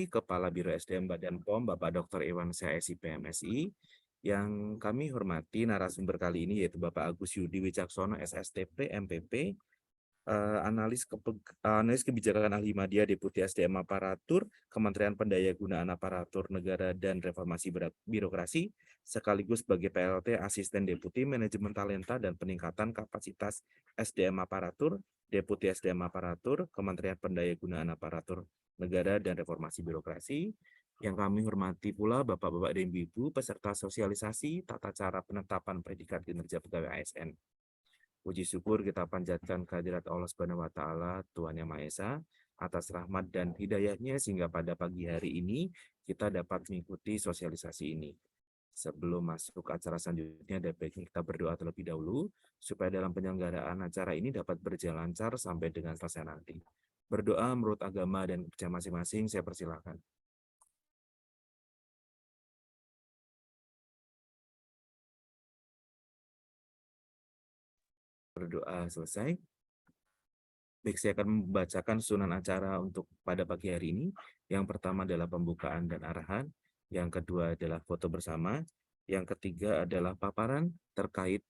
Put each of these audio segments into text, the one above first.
Kepala Biro SDM Badan POM, Bapak Dr. Iwan Syah, PMSI. Yang kami hormati narasumber kali ini yaitu Bapak Agus Yudi Wicaksono, SSTP, MPP, analis kebijakan ahli media, Deputi SDM Aparatur, Kementerian Pendayagunaan Aparatur Negara dan Reformasi Birokrasi, sekaligus sebagai PLT Asisten Deputi Manajemen Talenta dan Peningkatan Kapasitas SDM Aparatur, Deputi SDM Aparatur, Kementerian Pendayagunaan Aparatur Negara dan Reformasi Birokrasi. Yang kami hormati pula Bapak-Bapak dan Ibu peserta sosialisasi tata cara penetapan predikat kinerja pegawai ASN. Puji syukur kita panjatkan kehadirat Allah Subhanahu wa Ta'ala, Tuhan Yang Maha Esa, atas rahmat dan hidayahnya sehingga pada pagi hari ini kita dapat mengikuti sosialisasi ini. Sebelum masuk ke acara selanjutnya, ada baiknya kita berdoa terlebih dahulu supaya dalam penyelenggaraan acara ini dapat berjalan lancar sampai dengan selesai nanti. Berdoa menurut agama dan kepercayaan masing-masing, saya persilakan. Berdoa selesai. Baik, saya akan membacakan susunan acara untuk pada pagi hari ini. Yang pertama adalah pembukaan dan arahan. Yang kedua adalah foto bersama. Yang ketiga adalah paparan terkait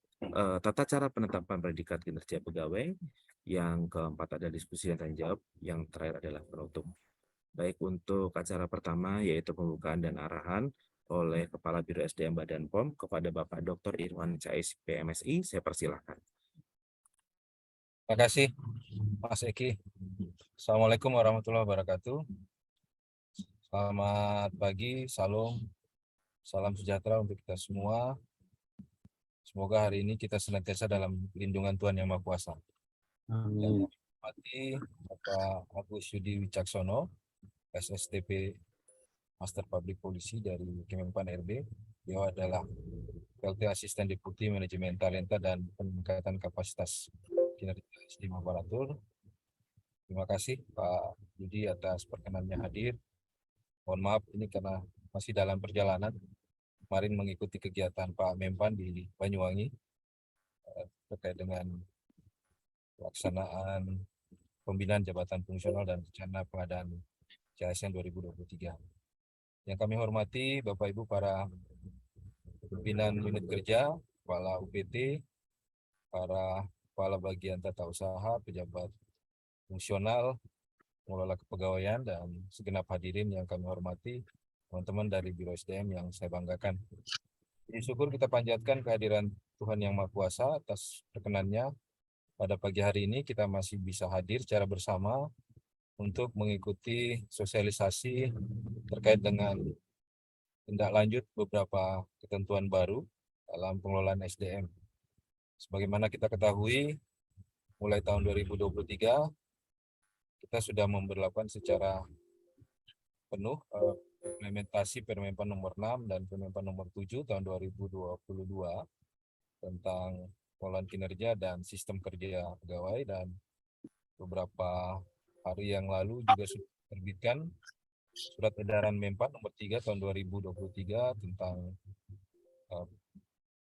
tata cara penetapan predikat kinerja pegawai. Yang keempat ada diskusi dan tanya jawab. Yang terakhir adalah penutup. Baik, untuk acara pertama yaitu pembukaan dan arahan oleh Kepala Biro SDM Badan POM kepada Bapak Dr. Irwan Syah, PMSI, saya persilahkan. Terima kasih, Mas Eki. Assalamualaikum warahmatullahi wabarakatuh. Selamat pagi, salam sejahtera untuk kita semua. Semoga hari ini kita senantiasa dalam lindungan Tuhan Yang Maha Kuasa. Amin. Yang Bapak Agus Yudi Wicaksono, SSTP Master Public Policy dari Kemenpan RB. Dia adalah PLT Asisten Deputi Manajemen Talenta dan Peningkatan Kapasitas Kinerja SDM Aparatur. Terima kasih Pak Yudi atas perkenannya hadir. Mohon maaf ini karena masih dalam perjalanan. Kemarin mengikuti kegiatan Pak Menpan di Banyuwangi terkait dengan pelaksanaan pembinaan jabatan fungsional dan rencana pengadaan CASN 2023. Yang kami hormati Bapak Ibu para pimpinan unit kerja, kepala UPT, para kepala bagian tata usaha, pejabat fungsional, pengelola kepegawaian, dan segenap hadirin yang kami hormati, teman-teman dari Biro SDM yang saya banggakan. Jadi syukur kita panjatkan kehadiran Tuhan Yang Maha Kuasa atas perkenannya. Pada pagi hari ini kita masih bisa hadir secara bersama untuk mengikuti sosialisasi terkait dengan tindak lanjut beberapa ketentuan baru dalam pengelolaan SDM. Sebagaimana kita ketahui, mulai tahun 2023, kita sudah memberlakukan secara penuh implementasi Permenpan nomor 6 dan Permenpan nomor 7 tahun 2022 tentang pengelolaan kinerja dan sistem kerja pegawai, dan beberapa hari yang lalu juga sudah terbitkan Surat Edaran Menpan nomor 3 tahun 2023 tentang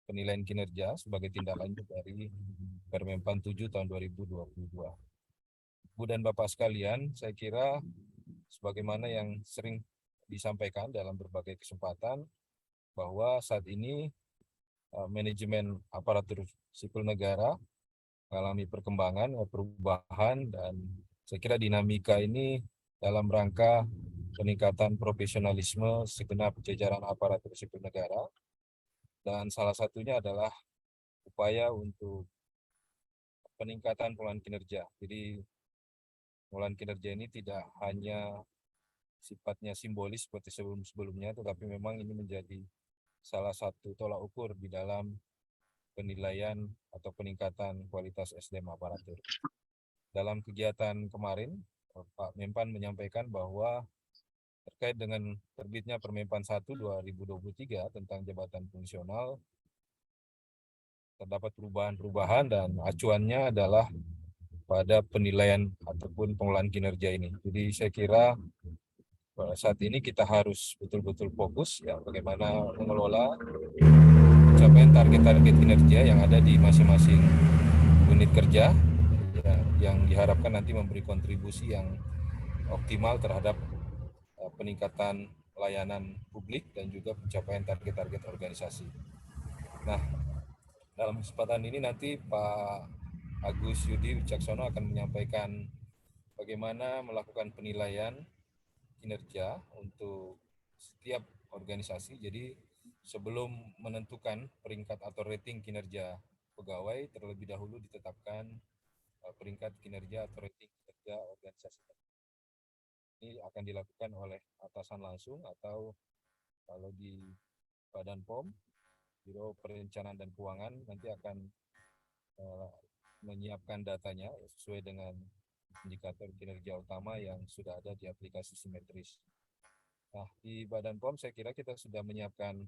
penilaian kinerja sebagai tindak lanjut dari Permenpan 7 tahun 2022. Bu dan Bapak sekalian, saya kira sebagaimana yang sering disampaikan dalam berbagai kesempatan bahwa saat ini manajemen aparatur sipil negara mengalami perkembangan, perubahan, dan saya kira dinamika ini dalam rangka peningkatan profesionalisme segenap jajaran aparatur sipil negara, dan salah satunya adalah upaya untuk peningkatan pengelolaan kinerja. Jadi pengelolaan kinerja ini tidak hanya sifatnya simbolis seperti sebelum-sebelumnya, tetapi memang ini menjadi salah satu tolak ukur di dalam penilaian atau peningkatan kualitas SDM aparatur. Dalam kegiatan kemarin, Pak Menpan menyampaikan bahwa terkait dengan terbitnya Permenpan 1 2023 tentang jabatan fungsional, terdapat perubahan-perubahan dan acuannya adalah pada penilaian ataupun pengelolaan kinerja ini. Jadi saya kira saat ini kita harus betul-betul fokus ya bagaimana mengelola pencapaian target-target kinerja yang ada di masing-masing unit kerja ya, yang diharapkan nanti memberi kontribusi yang optimal terhadap peningkatan layanan publik dan juga pencapaian target-target organisasi. Nah, dalam kesempatan ini nanti Pak Agus Yudi Wicaksono akan menyampaikan bagaimana melakukan penilaian kinerja untuk setiap organisasi. Jadi sebelum menentukan peringkat atau rating kinerja pegawai, terlebih dahulu ditetapkan peringkat kinerja atau rating kinerja organisasi. Ini akan dilakukan oleh atasan langsung atau kalau di Badan POM, Biro Perencanaan dan Keuangan nanti akan menyiapkan datanya sesuai dengan indikator kinerja utama yang sudah ada di aplikasi Simetris. Nah, di Badan POM saya kira kita sudah menyiapkan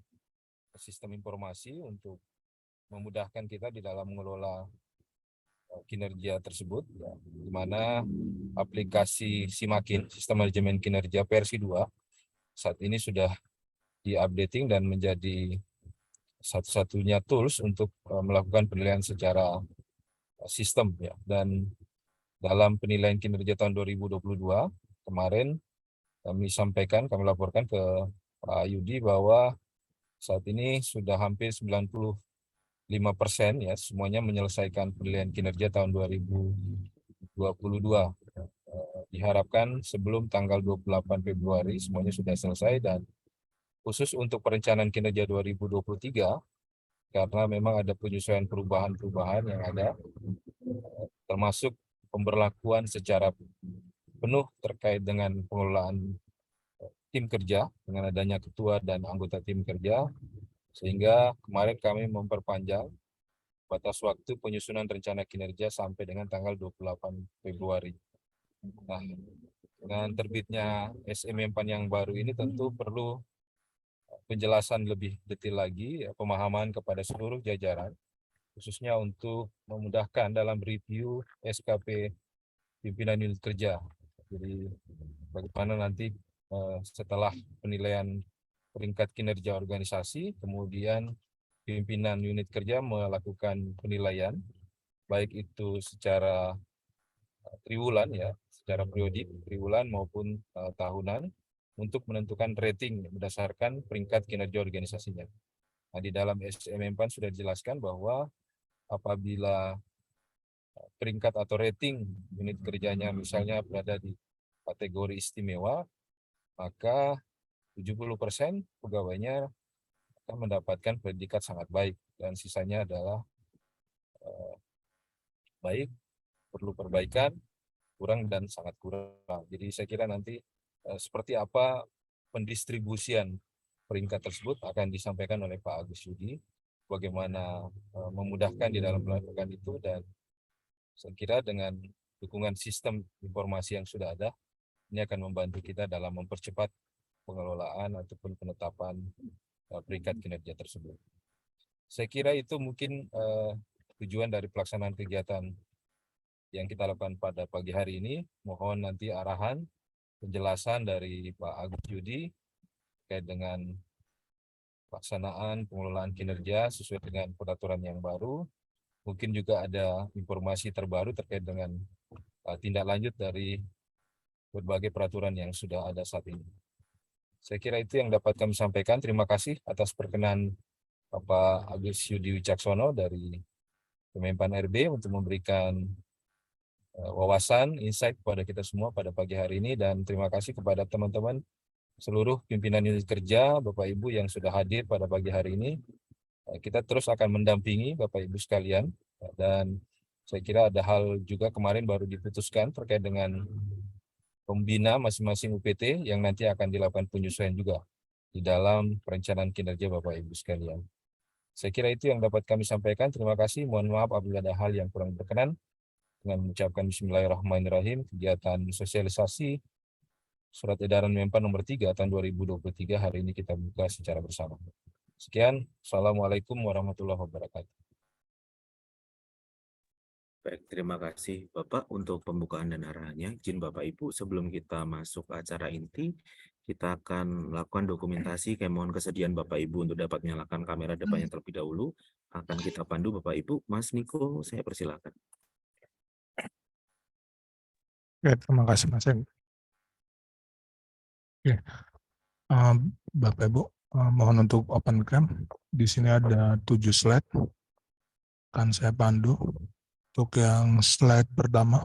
sistem informasi untuk memudahkan kita di dalam mengelola kinerja tersebut, ya, di mana aplikasi Simakin, Sistem Manajemen Kinerja versi 2, saat ini sudah di-updating dan menjadi satu-satunya tools untuk melakukan penilaian secara sistem, ya. Dan dalam penilaian kinerja tahun 2022 kemarin kami laporkan ke Pak Yudi bahwa saat ini sudah hampir 95% ya semuanya menyelesaikan penilaian kinerja tahun 2022. Diharapkan sebelum tanggal 28 Februari semuanya sudah selesai, dan khusus untuk perencanaan kinerja 2023 karena memang ada penyesuaian perubahan-perubahan yang ada, termasuk pemberlakuan secara penuh terkait dengan pengelolaan tim kerja dengan adanya ketua dan anggota tim kerja, sehingga kemarin kami memperpanjang batas waktu penyusunan rencana kinerja sampai dengan tanggal 28 Februari. Nah, dengan terbitnya SMM PAN yang baru ini tentu perlu penjelasan lebih detail lagi, ya, pemahaman kepada seluruh jajaran, khususnya untuk memudahkan dalam review SKP pimpinan unit kerja. Jadi bagaimana nanti setelah penilaian peringkat kinerja organisasi, kemudian pimpinan unit kerja melakukan penilaian, baik itu secara triwulan, ya, secara periodik, triwulan maupun tahunan, untuk menentukan rating berdasarkan peringkat kinerja organisasinya. Nah, di dalam SMM PAN sudah dijelaskan bahwa apabila peringkat atau rating unit kerjanya misalnya berada di kategori istimewa, maka 70% pegawainya akan mendapatkan predikat sangat baik, dan sisanya adalah baik, perlu perbaikan, kurang, dan sangat kurang. Jadi saya kira nanti seperti apa pendistribusian peringkat tersebut akan disampaikan oleh Pak Agus Yudi, bagaimana memudahkan di dalam melakukan itu, dan saya kira dengan dukungan sistem informasi yang sudah ada, ini akan membantu kita dalam mempercepat pengelolaan ataupun penetapan peringkat kinerja tersebut. Saya kira itu mungkin tujuan dari pelaksanaan kegiatan yang kita lakukan pada pagi hari ini. Mohon nanti arahan, penjelasan dari Pak Agus Yudi terkait dengan pelaksanaan pengelolaan kinerja sesuai dengan peraturan yang baru. Mungkin juga ada informasi terbaru terkait dengan tindak lanjut dari berbagai peraturan yang sudah ada saat ini. Saya kira itu yang dapat kami sampaikan. Terima kasih atas perkenan Bapak Agus Yudi Wicaksono dari Kemenpan RB untuk memberikan wawasan, insight kepada kita semua pada pagi hari ini, dan terima kasih kepada teman-teman seluruh pimpinan unit kerja, Bapak Ibu yang sudah hadir pada pagi hari ini. Kita terus akan mendampingi Bapak Ibu sekalian, dan saya kira ada hal juga kemarin baru diputuskan terkait dengan pembina masing-masing UPT yang nanti akan dilakukan penyesuaian juga di dalam perencanaan kinerja Bapak Ibu sekalian. Saya kira itu yang dapat kami sampaikan. Terima kasih. Mohon maaf apabila ada hal yang kurang berkenan. Dengan mengucapkan Bismillahirrahmanirrahim, kegiatan sosialisasi Surat Edaran Menpan nomor 3 tahun 2023 hari ini kita buka secara bersama. Sekian. Assalamualaikum warahmatullahi wabarakatuh. Baik, terima kasih Bapak untuk pembukaan dan arahannya. Izin Bapak Ibu, sebelum kita masuk ke acara inti, kita akan melakukan dokumentasi. Kami mohon kesediaan Bapak Ibu untuk dapat menyalakan kamera depannya terlebih dahulu. Akan kita pandu Bapak Ibu. Mas Niko, saya persilakan. Ya, terima kasih Mas Eng. Ya, Bapak Ibu, mohon untuk open cam. Di sini ada 7 slide. Akan saya pandu. Untuk yang slide pertama,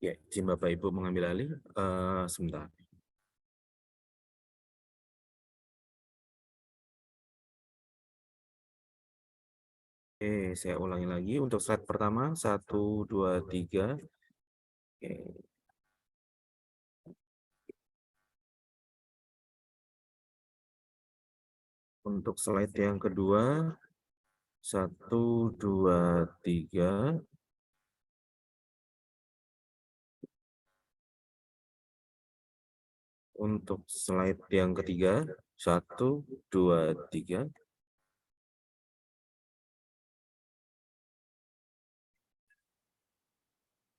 Ya, izin Bapak Ibu mengambil alih. Sebentar. Oke, saya ulangi lagi untuk slide pertama, 1, 2, 3. Oke. Untuk slide yang kedua, 1, 2, 3. Untuk slide yang ketiga, 1, 2, 3.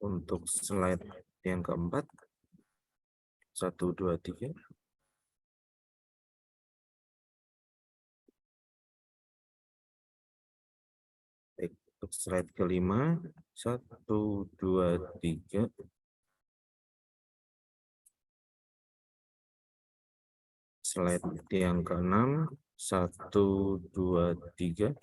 Untuk slide yang keempat, 1, 2, 3. Baik, untuk slide kelima, 1, 2, 3. Slide yang keenam, 1, 2, 3.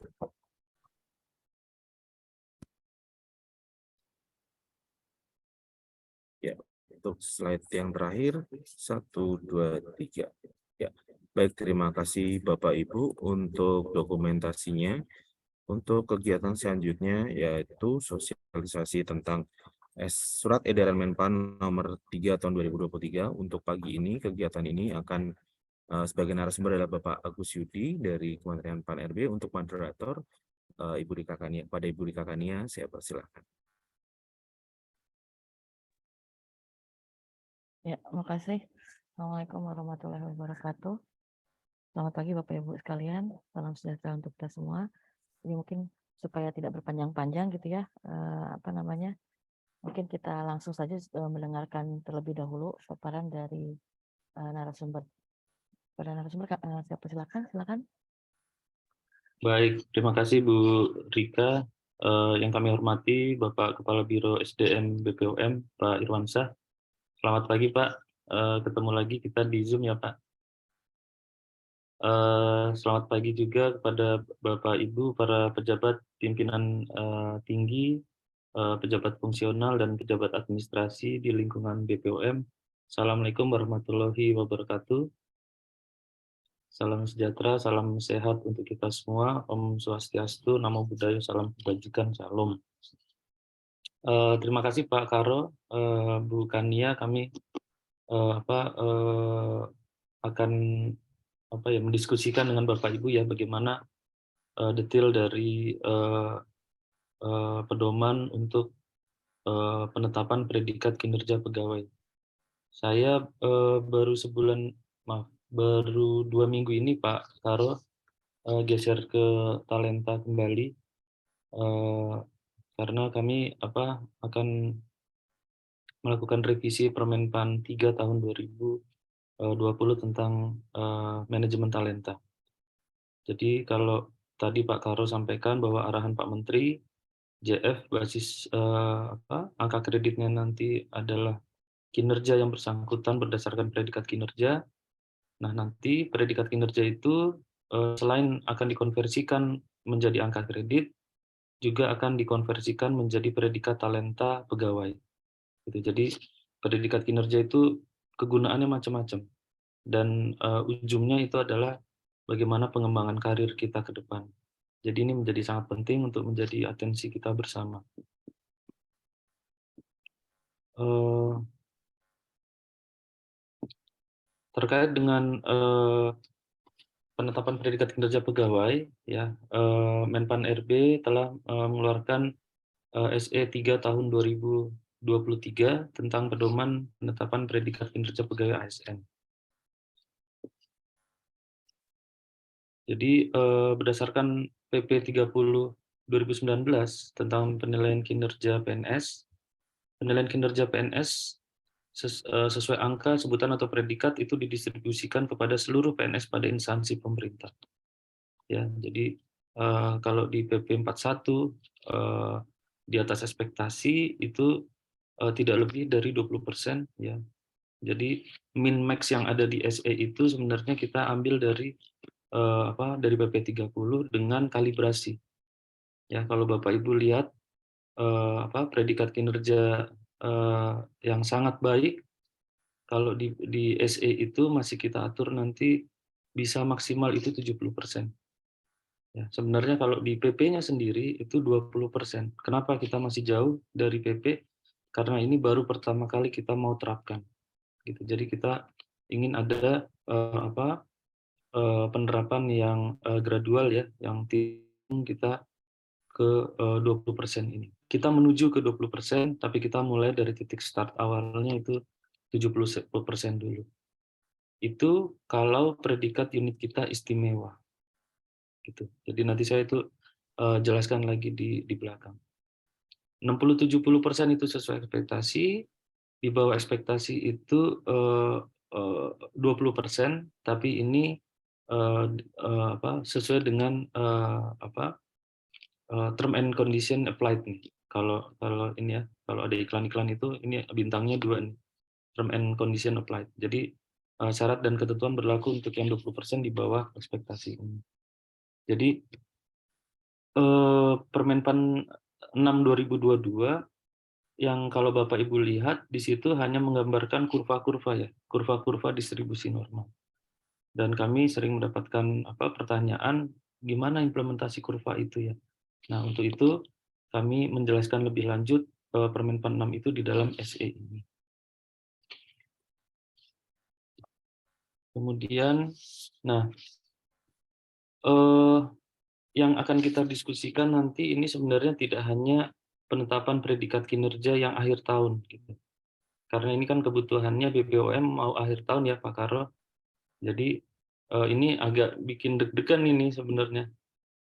Ya, untuk slide yang terakhir, 1, 2, 3. Ya, baik, terima kasih Bapak Ibu untuk dokumentasinya. Untuk kegiatan selanjutnya yaitu sosialisasi tentang Surat Edaran Menpan nomor 3 tahun 2023. Untuk pagi ini, kegiatan ini akan sebagai narasumber adalah Bapak Agus Yudi dari Kementerian Pan RB. Untuk moderator, Ibu Rika Kania. Pada Ibu Rika Kania, saya persilahkan. Ya, makasih. Assalamualaikum warahmatullahi wabarakatuh. Selamat pagi Bapak Ibu sekalian. Salam sejahtera untuk kita semua. Jadi mungkin supaya tidak berpanjang-panjang gitu ya, mungkin kita langsung saja mendengarkan terlebih dahulu paparan dari narasumber. Pada narasumber, siapa silakan. Baik, terima kasih Bu Rika. Yang kami hormati Bapak Kepala Biro SDM BPOM, Pak Irwansyah. Selamat pagi Pak, ketemu lagi kita di Zoom ya Pak. Selamat pagi juga kepada Bapak Ibu, para pejabat pimpinan tinggi, pejabat fungsional dan pejabat administrasi di lingkungan BPOM. Assalamualaikum warahmatullahi wabarakatuh. Salam sejahtera, salam sehat untuk kita semua. Om Swastiastu, Namo Buddhaya, salam kebajikan, salam. Terima kasih Pak Karo, Bu Kania. Kami akan mendiskusikan dengan Bapak Ibu ya bagaimana detail dari pedoman untuk penetapan predikat kinerja pegawai. Saya baru 2 minggu ini Pak Karo geser ke talenta kembali karena kami akan melakukan revisi Permenpan 3 tahun 2020 tentang manajemen talenta. Jadi kalau tadi Pak Karo sampaikan bahwa arahan Pak Menteri JF basis angka kreditnya nanti adalah kinerja yang bersangkutan berdasarkan predikat kinerja. Nah, nanti predikat kinerja itu selain akan dikonversikan menjadi angka kredit, juga akan dikonversikan menjadi predikat talenta pegawai. Gitu. Jadi predikat kinerja itu kegunaannya macam-macam. dan ujungnya itu adalah bagaimana pengembangan karir kita ke depan. Jadi ini menjadi sangat penting untuk menjadi atensi kita bersama. Terkait dengan penetapan predikat kinerja pegawai, ya, Menpan RB telah mengeluarkan SE 3 tahun 2023 tentang pedoman penetapan predikat kinerja pegawai ASN. Jadi berdasarkan PP 30 2019 tentang penilaian kinerja PNS, penilaian kinerja PNS sesuai angka, sebutan atau predikat itu didistribusikan kepada seluruh PNS pada instansi pemerintah. Ya, jadi kalau di PP 41 di atas ekspektasi itu tidak lebih dari 20%, ya. Jadi min max yang ada di SE itu sebenarnya kita ambil dari dari PP 30 dengan kalibrasi. Ya, kalau Bapak Ibu lihat predikat kinerja yang sangat baik, kalau di SE itu masih kita atur nanti bisa maksimal itu 70%. Ya, sebenarnya kalau di PP-nya sendiri itu 20%. Kenapa kita masih jauh dari PP? Karena ini baru pertama kali kita mau terapkan. Gitu. Jadi kita ingin ada penerapan yang gradual, ya, yang kita ke 20% ini. Kita menuju ke 20%, tapi kita mulai dari titik start awalnya itu 70% dulu. Itu kalau predikat unit kita istimewa. Gitu. Jadi nanti saya itu jelaskan lagi di belakang. 60-70% itu sesuai ekspektasi, di bawah ekspektasi itu 20%, tapi ini sesuai dengan term and condition applied nih. Kalau ini ya, kalau ada iklan-iklan itu ini bintangnya 2 nih. Term and condition applied. Jadi syarat dan ketentuan berlaku untuk yang 20% di bawah ekspektasi ini. Jadi Permenpan 6 2022 yang kalau Bapak Ibu lihat di situ hanya menggambarkan kurva-kurva, ya, kurva-kurva distribusi normal. Dan kami sering mendapatkan pertanyaan gimana implementasi kurva itu, ya. Nah, untuk itu kami menjelaskan lebih lanjut Permenpan 6 itu di dalam SE ini. Kemudian, nah, yang akan kita diskusikan nanti ini sebenarnya tidak hanya penetapan predikat kinerja yang akhir tahun, gitu. Karena ini kan kebutuhannya BPOM mau akhir tahun, ya, Pak Karo. Jadi ini agak bikin deg-degan ini sebenarnya,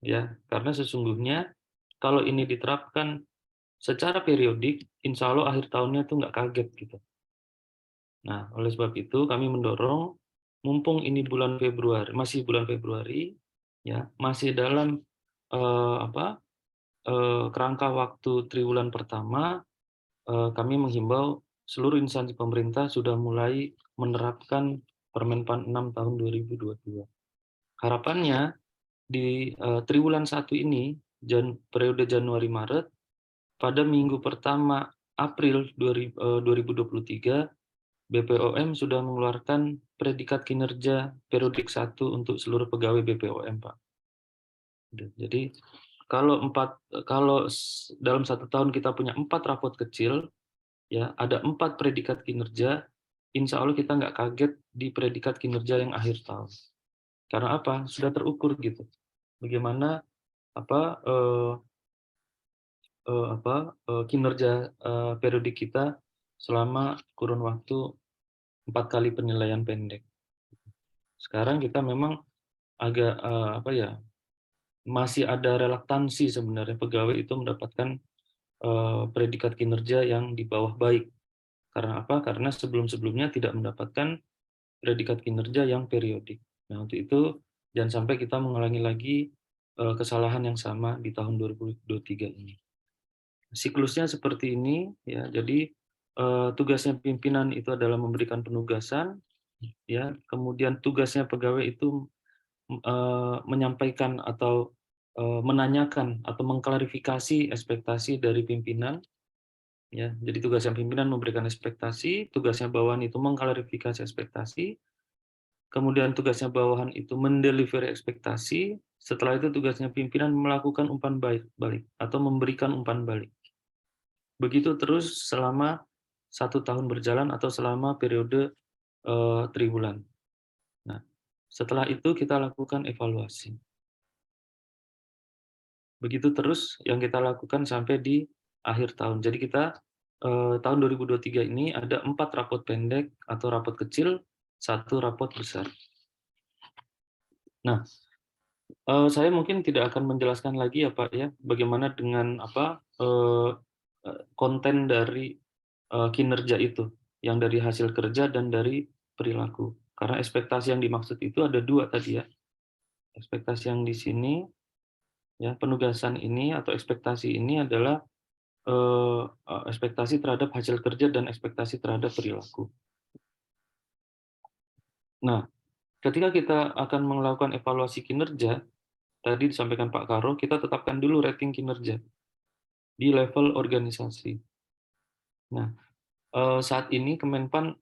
ya, karena sesungguhnya kalau ini diterapkan secara periodik, insya Allah akhir tahunnya tuh nggak kaget, gitu. Nah, oleh sebab itu kami mendorong, mumpung ini bulan Februari, masih bulan Februari, ya, masih dalam kerangka waktu triwulan pertama, kami menghimbau seluruh instansi pemerintah sudah mulai menerapkan Permenpan 6 tahun 2022. Harapannya di triwulan 1 ini, periode Januari-Maret, pada minggu pertama April 2023, BPOM sudah mengeluarkan predikat kinerja periodik 1 untuk seluruh pegawai BPOM, Pak. Jadi kalau dalam 1 tahun kita punya 4 rapot kecil, ya, ada 4 predikat kinerja, insya Allah kita nggak kaget di predikat kinerja yang akhir tahun. Karena apa? Sudah terukur, gitu. Bagaimana kinerja periodik kita selama kurun waktu 4 kali penilaian pendek. Sekarang kita memang agak masih ada relaktansi sebenarnya pegawai itu mendapatkan predikat kinerja yang di bawah baik. Karena apa? Karena sebelum-sebelumnya tidak mendapatkan predikat kinerja yang periodik. Nah, untuk itu jangan sampai kita mengulangi lagi kesalahan yang sama di tahun 2023 ini. Siklusnya seperti ini, ya. Jadi tugasnya pimpinan itu adalah memberikan penugasan, ya. Kemudian tugasnya pegawai itu menyampaikan atau menanyakan atau mengklarifikasi ekspektasi dari pimpinan, ya. Jadi tugasnya pimpinan memberikan ekspektasi, tugasnya bawahan itu mengklarifikasi ekspektasi, kemudian tugasnya bawahan itu mendelivery ekspektasi, setelah itu tugasnya pimpinan melakukan umpan balik atau memberikan umpan balik. Begitu terus selama 1 tahun berjalan atau selama periode triwulan. Nah, setelah itu kita lakukan evaluasi. Begitu terus yang kita lakukan sampai di akhir tahun. Jadi kita tahun 2023 ini ada 4 rapot pendek atau rapot kecil, 1 rapot besar. Nah, saya mungkin tidak akan menjelaskan lagi ya Pak ya, bagaimana dengan konten dari kinerja itu, yang dari hasil kerja dan dari perilaku. Karena ekspektasi yang dimaksud itu ada 2 tadi ya. Ekspektasi yang di sini, ya penugasan ini atau ekspektasi ini adalah ekspektasi terhadap hasil kerja dan ekspektasi terhadap perilaku. Nah, ketika kita akan melakukan evaluasi kinerja, tadi disampaikan Pak Karo, kita tetapkan dulu rating kinerja di level organisasi. Nah, saat ini Kemenpan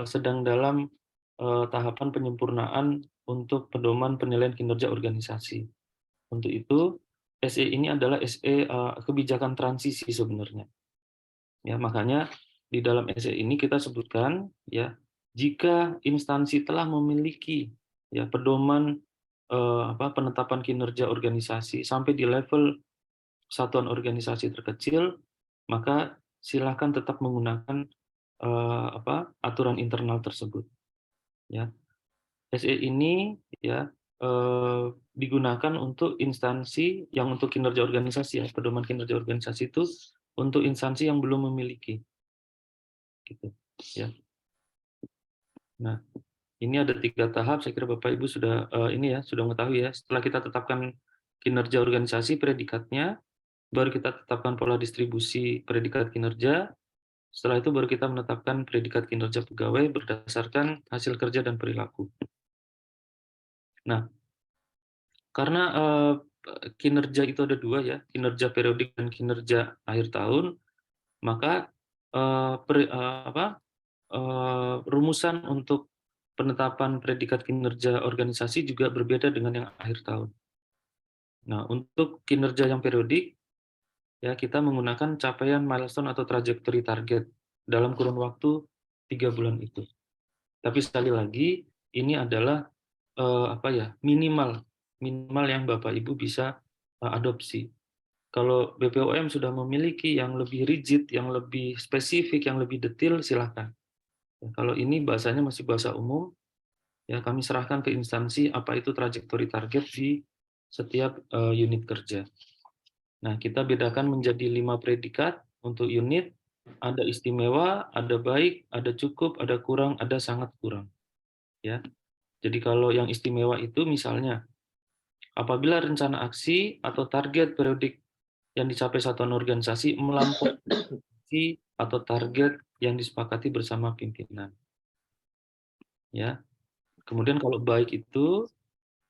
sedang dalam tahapan penyempurnaan untuk pedoman penilaian kinerja organisasi. Untuk itu, SE ini adalah SE kebijakan transisi sebenarnya. Ya, makanya di dalam SE ini kita sebutkan ya, jika instansi telah memiliki ya pedoman penetapan kinerja organisasi sampai di level satuan organisasi terkecil, maka silakan tetap menggunakan aturan internal tersebut. Ya, SE ini ya digunakan untuk instansi yang untuk kinerja organisasi ya, pedoman kinerja organisasi itu untuk instansi yang belum memiliki, gitu ya. Nah, ini ada 3 tahap. Saya kira Bapak Ibu sudah sudah mengetahui ya. Setelah kita tetapkan kinerja organisasi predikatnya, baru kita tetapkan pola distribusi predikat kinerja. Setelah itu baru kita menetapkan predikat kinerja pegawai berdasarkan hasil kerja dan perilaku. Nah, karena kinerja itu ada 2 ya, kinerja periodik dan kinerja akhir tahun, maka rumusan untuk penetapan predikat kinerja organisasi juga berbeda dengan yang akhir tahun. Nah, untuk kinerja yang periodik, ya kita menggunakan capaian milestone atau trajectory target dalam kurun waktu 3 bulan itu. Tapi sekali lagi, ini adalah minimal yang Bapak Ibu bisa adopsi. Kalau BPOM sudah memiliki yang lebih rigid, yang lebih spesifik, yang lebih detail, silakan. Ya, kalau ini bahasanya masih bahasa umum, ya kami serahkan ke instansi apa itu trajektori target di setiap unit kerja. Nah, kita bedakan menjadi 5 predikat untuk unit, ada istimewa, ada baik, ada cukup, ada kurang, ada sangat kurang. Ya. Jadi kalau yang istimewa itu misalnya apabila rencana aksi atau target periodik yang dicapai satuan organisasi melampaui atau target yang disepakati bersama pimpinan. Ya. Kemudian kalau baik itu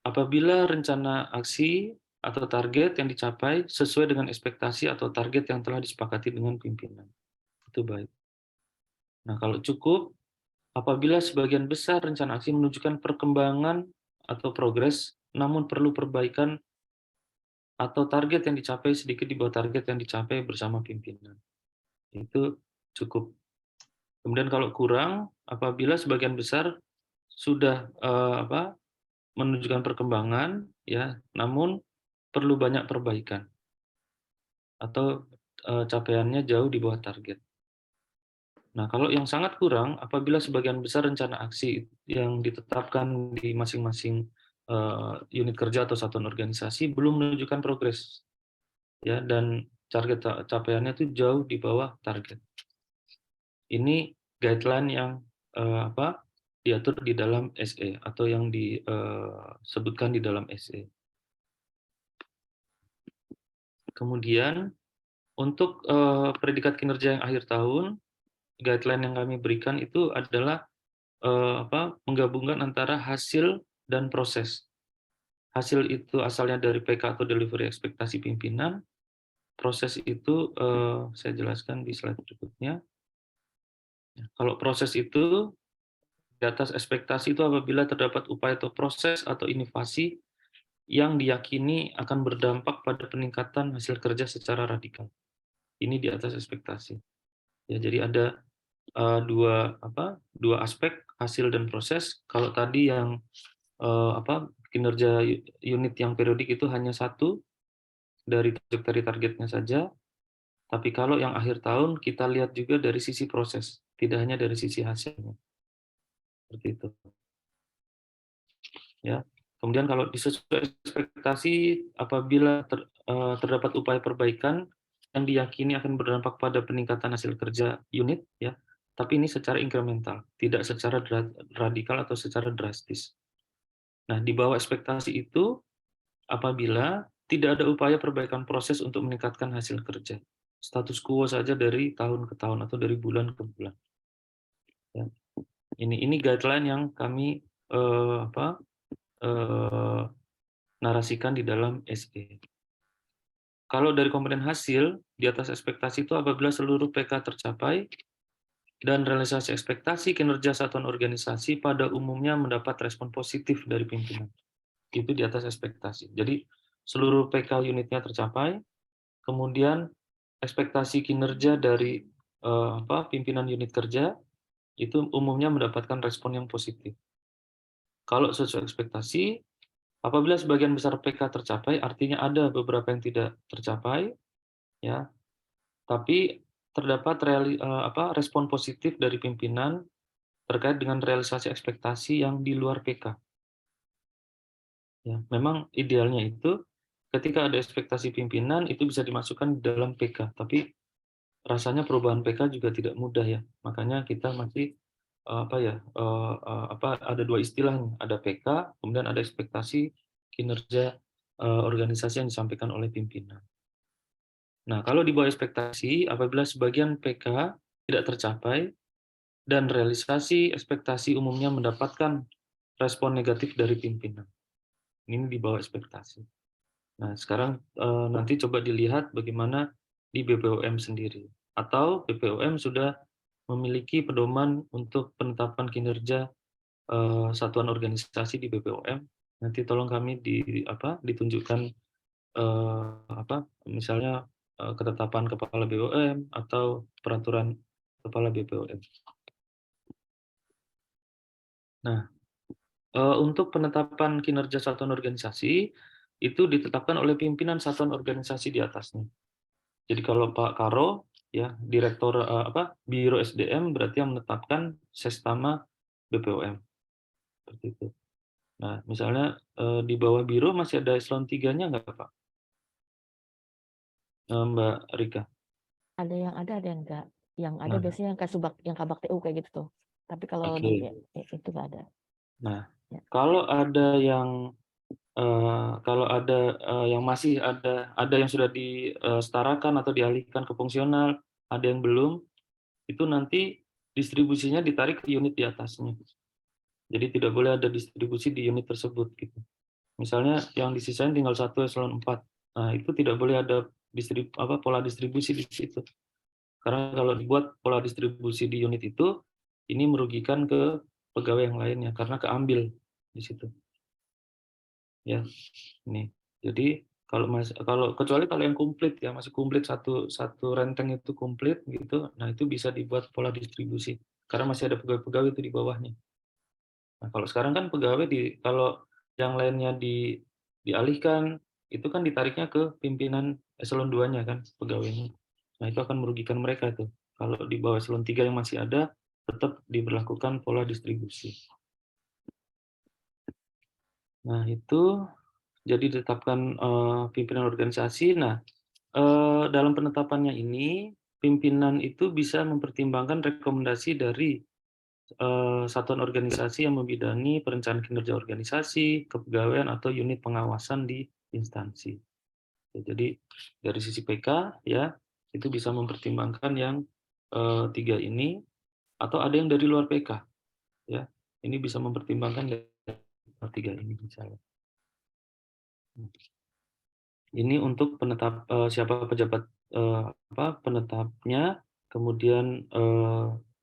apabila rencana aksi atau target yang dicapai sesuai dengan ekspektasi atau target yang telah disepakati dengan pimpinan. Itu baik. Nah, kalau cukup apabila sebagian besar rencana aksi menunjukkan perkembangan atau progres namun perlu perbaikan atau target yang dicapai sedikit di bawah target yang dicapai bersama pimpinan. Itu cukup. Kemudian kalau kurang, apabila sebagian besar sudah menunjukkan perkembangan, ya, namun perlu banyak perbaikan atau capaiannya jauh di bawah target. Nah, kalau yang sangat kurang, apabila sebagian besar rencana aksi yang ditetapkan di masing-masing unit kerja atau satuan organisasi belum menunjukkan progres, ya, dan target capaiannya itu jauh di bawah target. Ini guideline yang diatur di dalam SE atau yang disebutkan di dalam SE. Kemudian untuk predikat kinerja yang akhir tahun, guideline yang kami berikan itu adalah menggabungkan antara hasil dan proses. Hasil itu asalnya dari PK atau delivery ekspektasi pimpinan. Proses itu saya jelaskan di slide berikutnya. Kalau proses itu Di atas ekspektasi itu apabila terdapat upaya atau proses atau inovasi yang diyakini akan berdampak pada peningkatan hasil kerja secara radikal. Ini di atas ekspektasi. Ya, jadi ada dua aspek, hasil dan proses. Kalau tadi yang kinerja unit yang periodik itu hanya satu dari targetnya saja. Tapi kalau yang akhir tahun kita lihat juga dari sisi proses, tidak hanya dari sisi hasilnya. Seperti itu. Ya. Kemudian kalau disesuai ekspektasi apabila terdapat upaya perbaikan yang diyakini akan berdampak pada peningkatan hasil kerja unit, ya. Tapi ini secara incremental, tidak secara radikal atau secara drastis. Nah, di bawah ekspektasi itu apabila tidak ada upaya perbaikan proses untuk meningkatkan hasil kerja. Status quo saja dari tahun ke tahun atau dari bulan ke bulan. Ya. Ini guideline yang kami narasikan di dalam SE. Kalau dari komponen hasil, di atas ekspektasi itu apabila seluruh PK tercapai dan realisasi ekspektasi kinerja satuan organisasi pada umumnya mendapat respon positif dari pimpinan. Itu di atas ekspektasi. Jadi seluruh PK unitnya tercapai, kemudian ekspektasi kinerja dari pimpinan unit kerja itu umumnya mendapatkan respon yang positif. Kalau sesuai ekspektasi, apabila sebagian besar PK tercapai, artinya ada beberapa yang tidak tercapai, ya. Tapi terdapat respon positif dari pimpinan terkait dengan realisasi ekspektasi yang di luar PK. Ya, memang idealnya itu ketika ada ekspektasi pimpinan itu bisa dimasukkan di dalam PK, tapi rasanya perubahan PK juga tidak mudah ya. Makanya kita masih ada dua istilah, ada PK, kemudian ada ekspektasi kinerja organisasi yang disampaikan oleh pimpinan. Nah, kalau di bawah ekspektasi, apabila sebagian PK tidak tercapai dan realisasi ekspektasi umumnya mendapatkan respon negatif dari pimpinan. Ini di bawah ekspektasi. Nah, sekarang nanti coba dilihat bagaimana di BPOM sendiri. Atau BPOM sudah memiliki pedoman untuk penetapan kinerja satuan organisasi di BPOM. Nanti tolong kami ditunjukkan misalnya ketetapan kepala BPOM atau peraturan kepala BPOM. Nah, untuk penetapan kinerja satuan organisasi itu ditetapkan oleh pimpinan satuan organisasi di atasnya. Jadi kalau Pak Karo, ya Direktur Biro SDM berarti yang menetapkan Sestama BPOM. Seperti itu. Nah, misalnya di bawah Biro masih ada eselon 3-nya nggak, Pak? Mbak Rika? Ada yang yang enggak. Yang ada Nah, biasanya yang Kabak TU kayak gitu tuh. Tapi kalau Oke. itu nggak ada. Nah, Ya. kalau ada yang yang masih ada yang sudah disetarakan atau dialihkan ke fungsional, ada yang belum, itu nanti distribusinya ditarik ke unit di atasnya. Jadi tidak boleh ada distribusi di unit tersebut gitu. Misalnya yang disisain tinggal 1 eselon 4. Nah, itu tidak boleh ada pola distribusi di situ. Karena kalau dibuat pola distribusi di unit itu, ini merugikan ke pegawai yang lainnya karena keambil di situ. Ya, ini. Jadi kalau kecuali kalau yang komplit ya, masih komplit satu renteng itu komplit gitu, nah itu bisa dibuat pola distribusi karena masih ada pegawai-pegawai itu di bawahnya. Nah, kalau sekarang kan pegawai kalau yang lainnya dialihkan, itu kan ditariknya ke pimpinan eselon 2-nya kan pegawainya. Nah, itu akan merugikan mereka tuh. Kalau di bawah eselon 3 yang masih ada, tetap diberlakukan pola distribusi. Nah, itu jadi ditetapkan pimpinan organisasi. Nah, dalam penetapannya ini, pimpinan itu bisa mempertimbangkan rekomendasi dari satuan organisasi yang membidangi perencanaan kinerja organisasi, kepegawaian, atau unit pengawasan di instansi. Jadi dari sisi PK ya itu bisa mempertimbangkan yang 3 ini, atau ada yang dari luar PK ya. Ini bisa mempertimbangkan dari 3 ini misalnya. Ini untuk siapa pejabat penetapnya, kemudian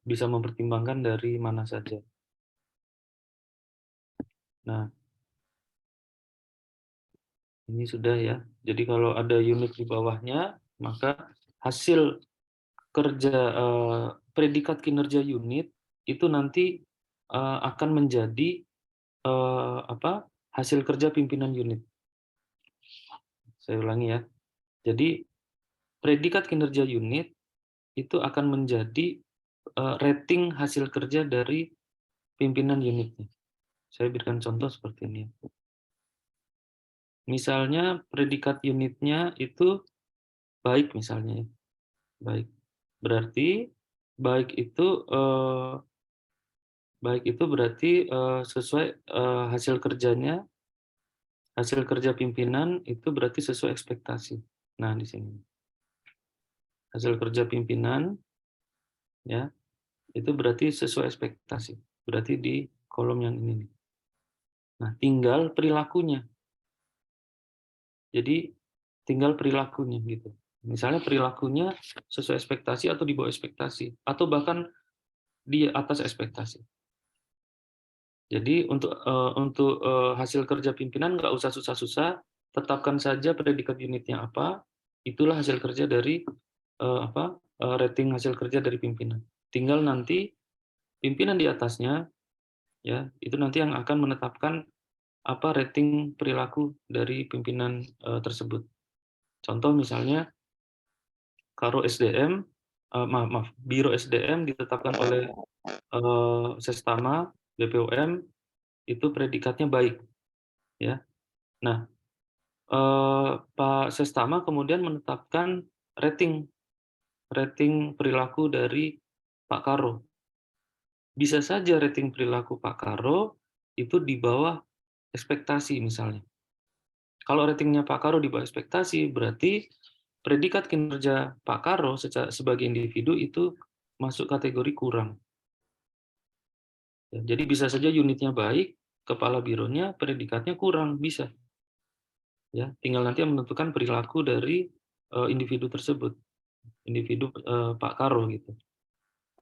bisa mempertimbangkan dari mana saja. Nah, ini sudah ya. Jadi kalau ada unit di bawahnya, maka hasil kerja predikat kinerja unit itu nanti akan menjadi hasil kerja pimpinan unit. Saya ulangi ya. Jadi predikat kinerja unit itu akan menjadi rating hasil kerja dari pimpinan unitnya. Saya berikan contoh seperti ini. Misalnya predikat unitnya itu baik misalnya ya. Baik. Berarti baik itu berarti sesuai hasil kerjanya, hasil kerja pimpinan itu berarti sesuai ekspektasi. Nah, di sini. Hasil kerja pimpinan ya, itu berarti sesuai ekspektasi. Berarti di kolom yang ini nih. Nah, tinggal perilakunya. Jadi tinggal perilakunya gitu. Misalnya perilakunya sesuai ekspektasi atau di bawah ekspektasi atau bahkan di atas ekspektasi. Jadi untuk hasil kerja pimpinan nggak usah susah-susah, tetapkan saja predikat unitnya apa, itulah hasil kerja dari rating hasil kerja dari pimpinan. Tinggal nanti pimpinan di atasnya ya, itu nanti yang akan menetapkan apa rating perilaku dari pimpinan tersebut. Contoh misalnya Karo SDM, Biro SDM ditetapkan oleh Sestama, BPOM, itu predikatnya baik, ya. Nah, Pak Sestama kemudian menetapkan rating perilaku dari Pak Karo. Bisa saja rating perilaku Pak Karo itu di bawah ekspektasi misalnya. Kalau ratingnya Pak Karo di bawah ekspektasi, berarti predikat kinerja Pak Karo sebagai individu itu masuk kategori kurang. Ya, jadi bisa saja unitnya baik, kepala bironya predikatnya kurang, bisa. Ya, tinggal nanti yang menentukan perilaku dari individu tersebut, individu Pak Karo gitu.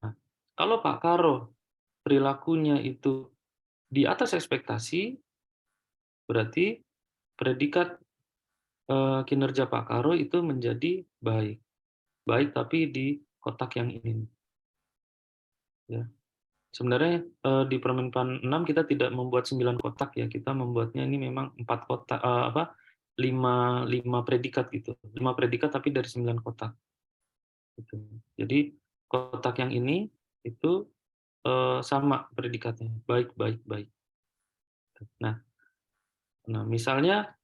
Nah, kalau Pak Karo perilakunya itu di atas ekspektasi, berarti predikat kinerja Pak Karo itu menjadi baik. Baik tapi di kotak yang ini. Ya. Sebenarnya di Permenpan 6 kita tidak membuat 9 kotak ya, kita membuatnya ini memang 4 kotak 5 predikat gitu. 5 predikat tapi dari 9 kotak. Gitu. Jadi kotak yang ini itu sama predikatnya, baik baik baik. Nah, misalnya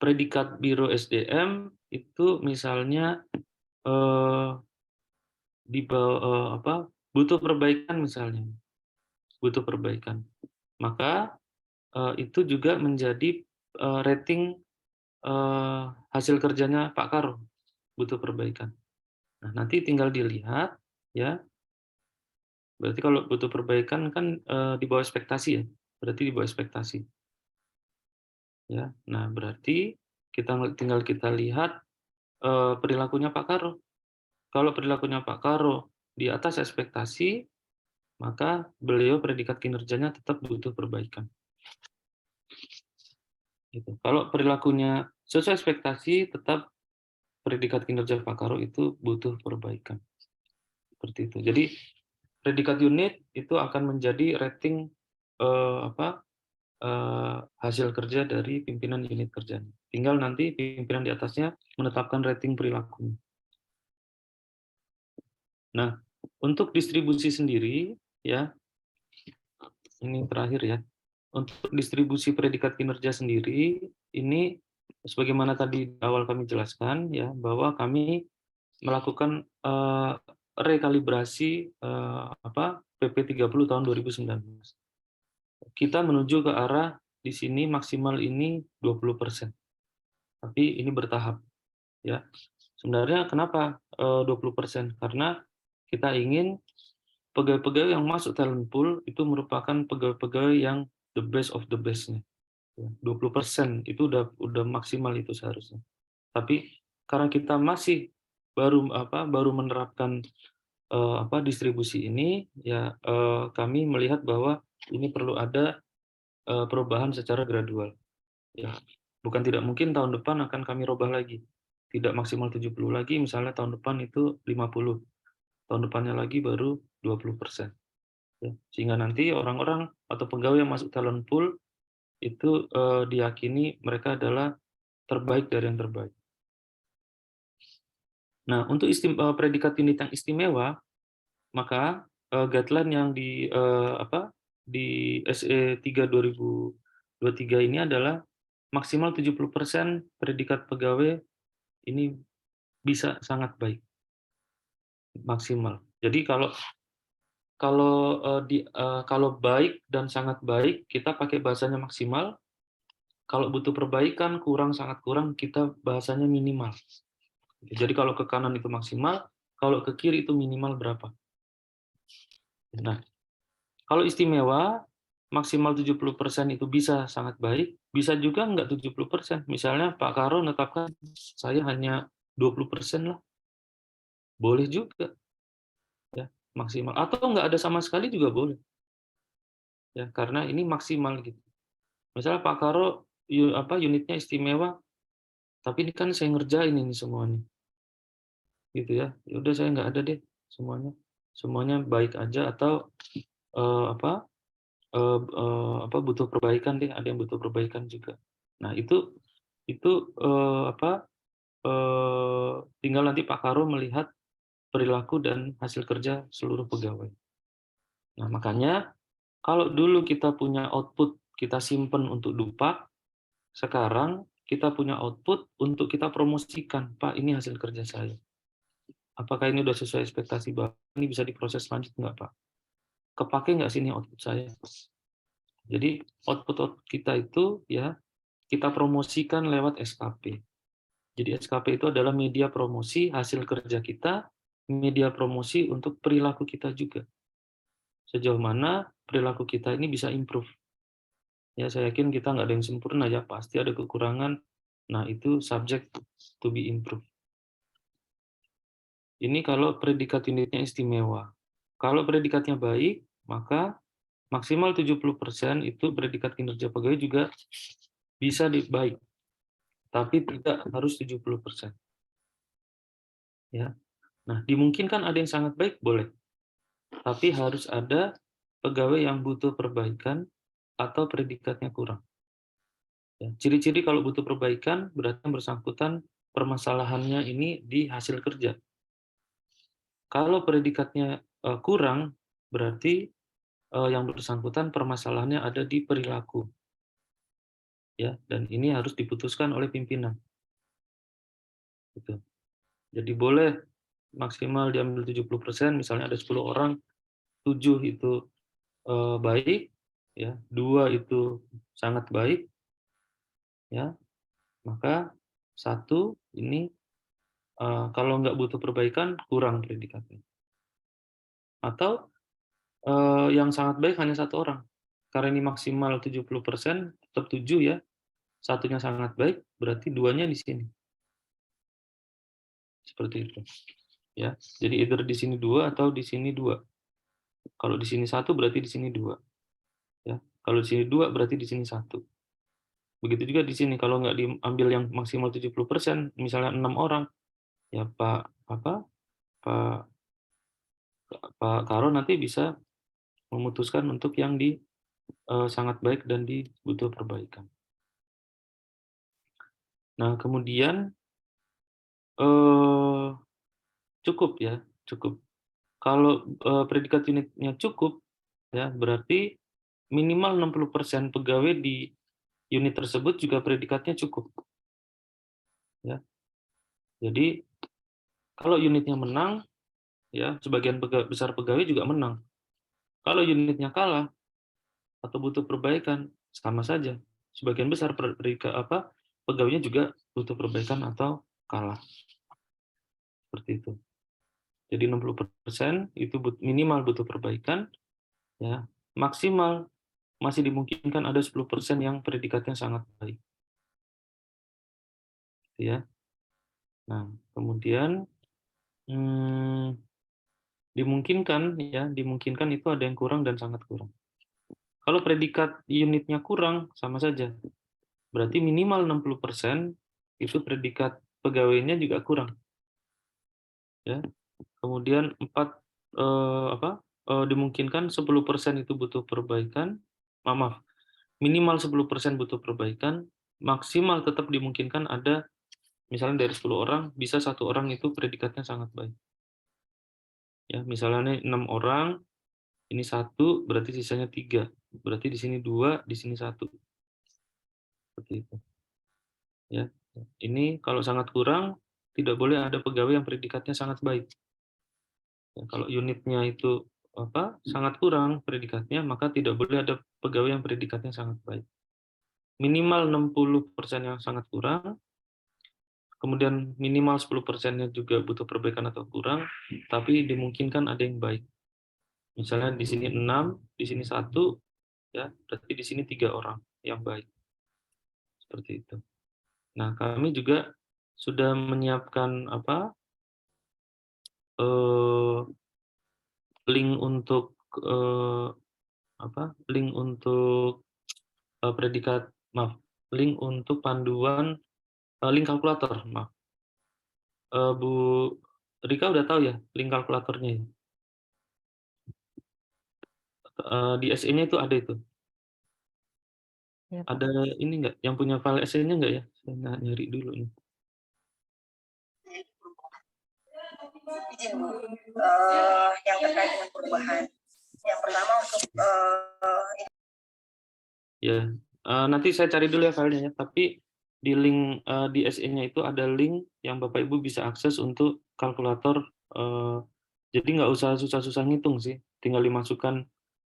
predikat Biro SDM itu misalnya butuh perbaikan misalnya, butuh perbaikan. Maka itu juga menjadi rating hasil kerjanya Pak Karo, butuh perbaikan. Nah, nanti tinggal dilihat ya. Berarti kalau butuh perbaikan kan di bawah ekspektasi ya. Berarti di bawah ekspektasi. Ya. Nah, berarti tinggal kita lihat perilakunya Pak Karo. Kalau perilakunya Pak Karo di atas ekspektasi, maka beliau predikat kinerjanya tetap butuh perbaikan. Gitu. Kalau perilakunya sesuai ekspektasi, tetap predikat kinerja Pak Karo itu butuh perbaikan. Seperti itu. Jadi predikat unit itu akan menjadi rating hasil kerja dari pimpinan unit kerjanya. Tinggal nanti pimpinan di atasnya menetapkan rating perilaku. Nah, untuk distribusi sendiri ya, ini terakhir ya. Untuk distribusi predikat kinerja sendiri ini sebagaimana tadi awal kami jelaskan ya, bahwa kami melakukan rekalibrasi PP 30 tahun 2019. Kita menuju ke arah di sini maksimal ini 20%. Tapi ini bertahap ya. Sebenarnya kenapa 20%? Karena kita ingin pegawai-pegawai yang masuk talent pool itu merupakan pegawai-pegawai yang the best of the best-nya. 20% itu udah maksimal itu seharusnya. Tapi karena kita masih baru menerapkan distribusi ini ya, kami melihat bahwa ini perlu ada perubahan secara gradual. Ya, bukan tidak mungkin tahun depan akan kami robah lagi. Tidak maksimal 70 lagi, misalnya tahun depan itu 50. Tahun depannya lagi baru 20%. Ya, sehingga nanti orang-orang atau pegawai yang masuk talent pool itu diyakini mereka adalah terbaik dari yang terbaik. Nah, untuk predikat unit yang istimewa, maka guideline yang di SE 3 2023 ini adalah maksimal 70% predikat pegawai ini bisa sangat baik, maksimal. Jadi kalau baik dan sangat baik kita pakai bahasanya maksimal. Kalau butuh perbaikan, kurang, sangat kurang, kita bahasanya minimal. Jadi kalau ke kanan itu maksimal, kalau ke kiri itu minimal berapa. Nah, kalau istimewa, maksimal 70% itu bisa sangat baik, bisa juga enggak 70%. Misalnya Pak Karo menetapkan saya hanya 20% lah. Boleh juga. Ya, maksimal. Atau enggak ada sama sekali juga boleh. Ya, karena ini maksimal gitu. Misalnya Pak Karo unitnya istimewa, tapi ini kan saya ngerjain ini semuanya. Gitu ya. Ya udah saya nggak ada deh semuanya. Semuanya baik aja atau butuh perbaikan deh, ada yang butuh perbaikan juga. Nah, itu tinggal nanti Pak Karo melihat perilaku dan hasil kerja seluruh pegawai. Nah, makanya kalau dulu kita punya output, kita simpen untuk dupak, sekarang kita punya output untuk kita promosikan. Pak, ini hasil kerja saya. Apakah ini sudah sesuai ekspektasi Bapak? Ini bisa diproses lanjut nggak, Pak? Kepake nggak sini output saya? Jadi output kita itu ya kita promosikan lewat SKP. Jadi SKP itu adalah media promosi hasil kerja kita, media promosi untuk perilaku kita juga. Sejauh mana perilaku kita ini bisa improve. Ya, saya yakin kita nggak ada yang sempurna ya, pasti ada kekurangan. Nah, itu subject to be improved. Ini kalau predikat unitnya istimewa. Kalau predikatnya baik, maka maksimal 70% itu predikat kinerja pegawai juga bisa baik. Tapi tidak harus 70%. Ya. Nah, dimungkinkan ada yang sangat baik, boleh. Tapi harus ada pegawai yang butuh perbaikan atau predikatnya kurang. Ya, ciri-ciri kalau butuh perbaikan berarti yang bersangkutan permasalahannya ini di hasil kerja. Kalau predikatnya kurang, berarti yang bersangkutan permasalahannya ada di perilaku. Ya, dan ini harus diputuskan oleh pimpinan. Gitu. Jadi boleh maksimal diambil 70%, misalnya ada 10 orang, 7 itu baik, ya, 2 itu sangat baik, ya, maka 1 ini kalau nggak butuh perbaikan kurang predikatnya. Atau yang sangat baik hanya 1 orang. Karena ini maksimal 70%, tetap 7 ya. 1-nya sangat baik, berarti 2-nya di sini. Seperti itu. Ya. Jadi either di sini 2 atau di sini 2. Kalau di sini 1 berarti di sini 2. Ya. Kalau di sini 2 berarti di sini 1. Begitu juga di sini, kalau nggak diambil yang maksimal 70%, misalnya 6 orang, ya Pak Karo nanti bisa memutuskan untuk yang di sangat baik dan butuh perbaikan. Nah, kemudian cukup ya, cukup. Kalau predikat unitnya cukup, ya berarti minimal 60% pegawai di unit tersebut juga predikatnya cukup. Ya. Jadi kalau unitnya menang, ya sebagian besar pegawai juga menang. Kalau unitnya kalah atau butuh perbaikan, sama saja. Sebagian besar pegawainya juga butuh perbaikan atau kalah. Seperti itu. Jadi 60% itu minimal butuh perbaikan, ya maksimal masih dimungkinkan ada 10% yang predikatnya sangat baik. Ya. Nah, kemudian dimungkinkan itu ada yang kurang dan sangat kurang. Kalau predikat unitnya kurang, sama saja. Berarti minimal 60% itu predikat pegawainya juga kurang. Ya. Kemudian dimungkinkan 10% itu butuh perbaikan, maaf, minimal 10% butuh perbaikan, maksimal tetap dimungkinkan ada, misalnya dari 10 orang, bisa 1 orang itu predikatnya sangat baik. Ya, misalnya 6 orang, ini 1, berarti sisanya 3. Berarti di sini 2, di sini 1. Seperti itu. Ya. Ini kalau sangat kurang, tidak boleh ada pegawai yang predikatnya sangat baik. Ya, kalau unitnya itu sangat kurang predikatnya, maka tidak boleh ada pegawai yang predikatnya sangat baik. Minimal 60% yang sangat kurang, kemudian minimal 10%-nya juga butuh perbaikan atau kurang, tapi dimungkinkan ada yang baik. Misalnya di sini 6, di sini 1, ya, berarti di sini 3 orang yang baik. Seperti itu. Nah, kami juga sudah menyiapkan link untuk predikat, maaf, link untuk panduan, link kalkulator, maaf. Bu Rika udah tahu ya link kalkulatornya ya? Di SE-nya itu ada itu. Ya, Pak. Ada ini enggak, yang punya file SE-nya enggak ya? Saya nyari dulu nih. Izin Bu, yang terkait dengan perubahan. Yang pertama untuk Ya, nanti saya cari dulu ya filenya ya. Tapi di link di SE-nya itu ada link yang Bapak Ibu bisa akses untuk kalkulator. Jadi nggak usah susah-susah ngitung sih, tinggal dimasukkan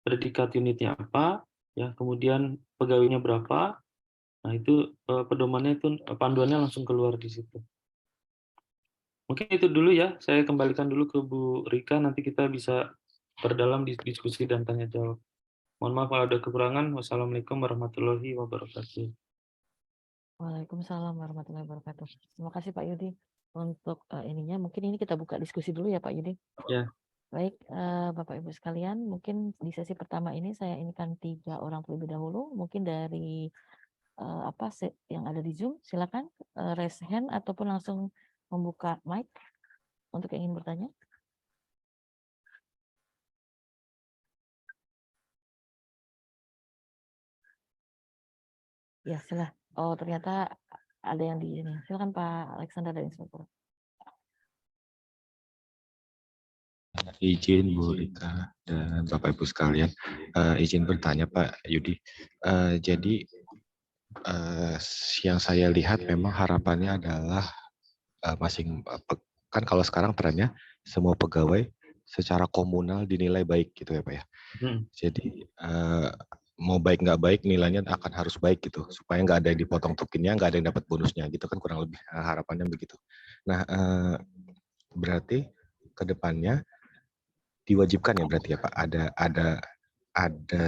predikat unitnya apa, ya, kemudian pegawainya berapa. Nah itu pedomannya itu panduannya langsung keluar di situ. Mungkin itu dulu ya, saya kembalikan dulu ke Bu Rika, nanti kita bisa perdalam di diskusi dan tanya jawab. Mohon maaf kalau ada kekurangan. Wassalamualaikum warahmatullahi wabarakatuh. Waalaikumsalam warahmatullahi wabarakatuh. Terima kasih Pak Yudi untuk ininya. Mungkin ini kita buka diskusi dulu ya Pak Yudi. Ya. Baik, Bapak Ibu sekalian, mungkin di sesi pertama ini saya inikan 3 orang terlebih dahulu. Mungkin dari yang ada di Zoom, silakan raise hand ataupun langsung membuka mic untuk yang ingin bertanya. Ya, silah. Oh, ternyata ada yang di ini. Silakan Pak Alexander dari Inspektur. Izin Bu Rika dan Bapak Ibu sekalian, izin bertanya Pak Yudi. Jadi yang saya lihat memang harapannya adalah kan kalau sekarang trennya semua pegawai secara komunal dinilai baik gitu ya Pak ya. Jadi mau baik nggak baik nilainya akan harus baik gitu supaya nggak ada yang dipotong tukinnya, nggak ada yang dapat bonusnya gitu kan, kurang lebih harapannya begitu. Nah berarti kedepannya diwajibkan ya berarti ya Pak, ada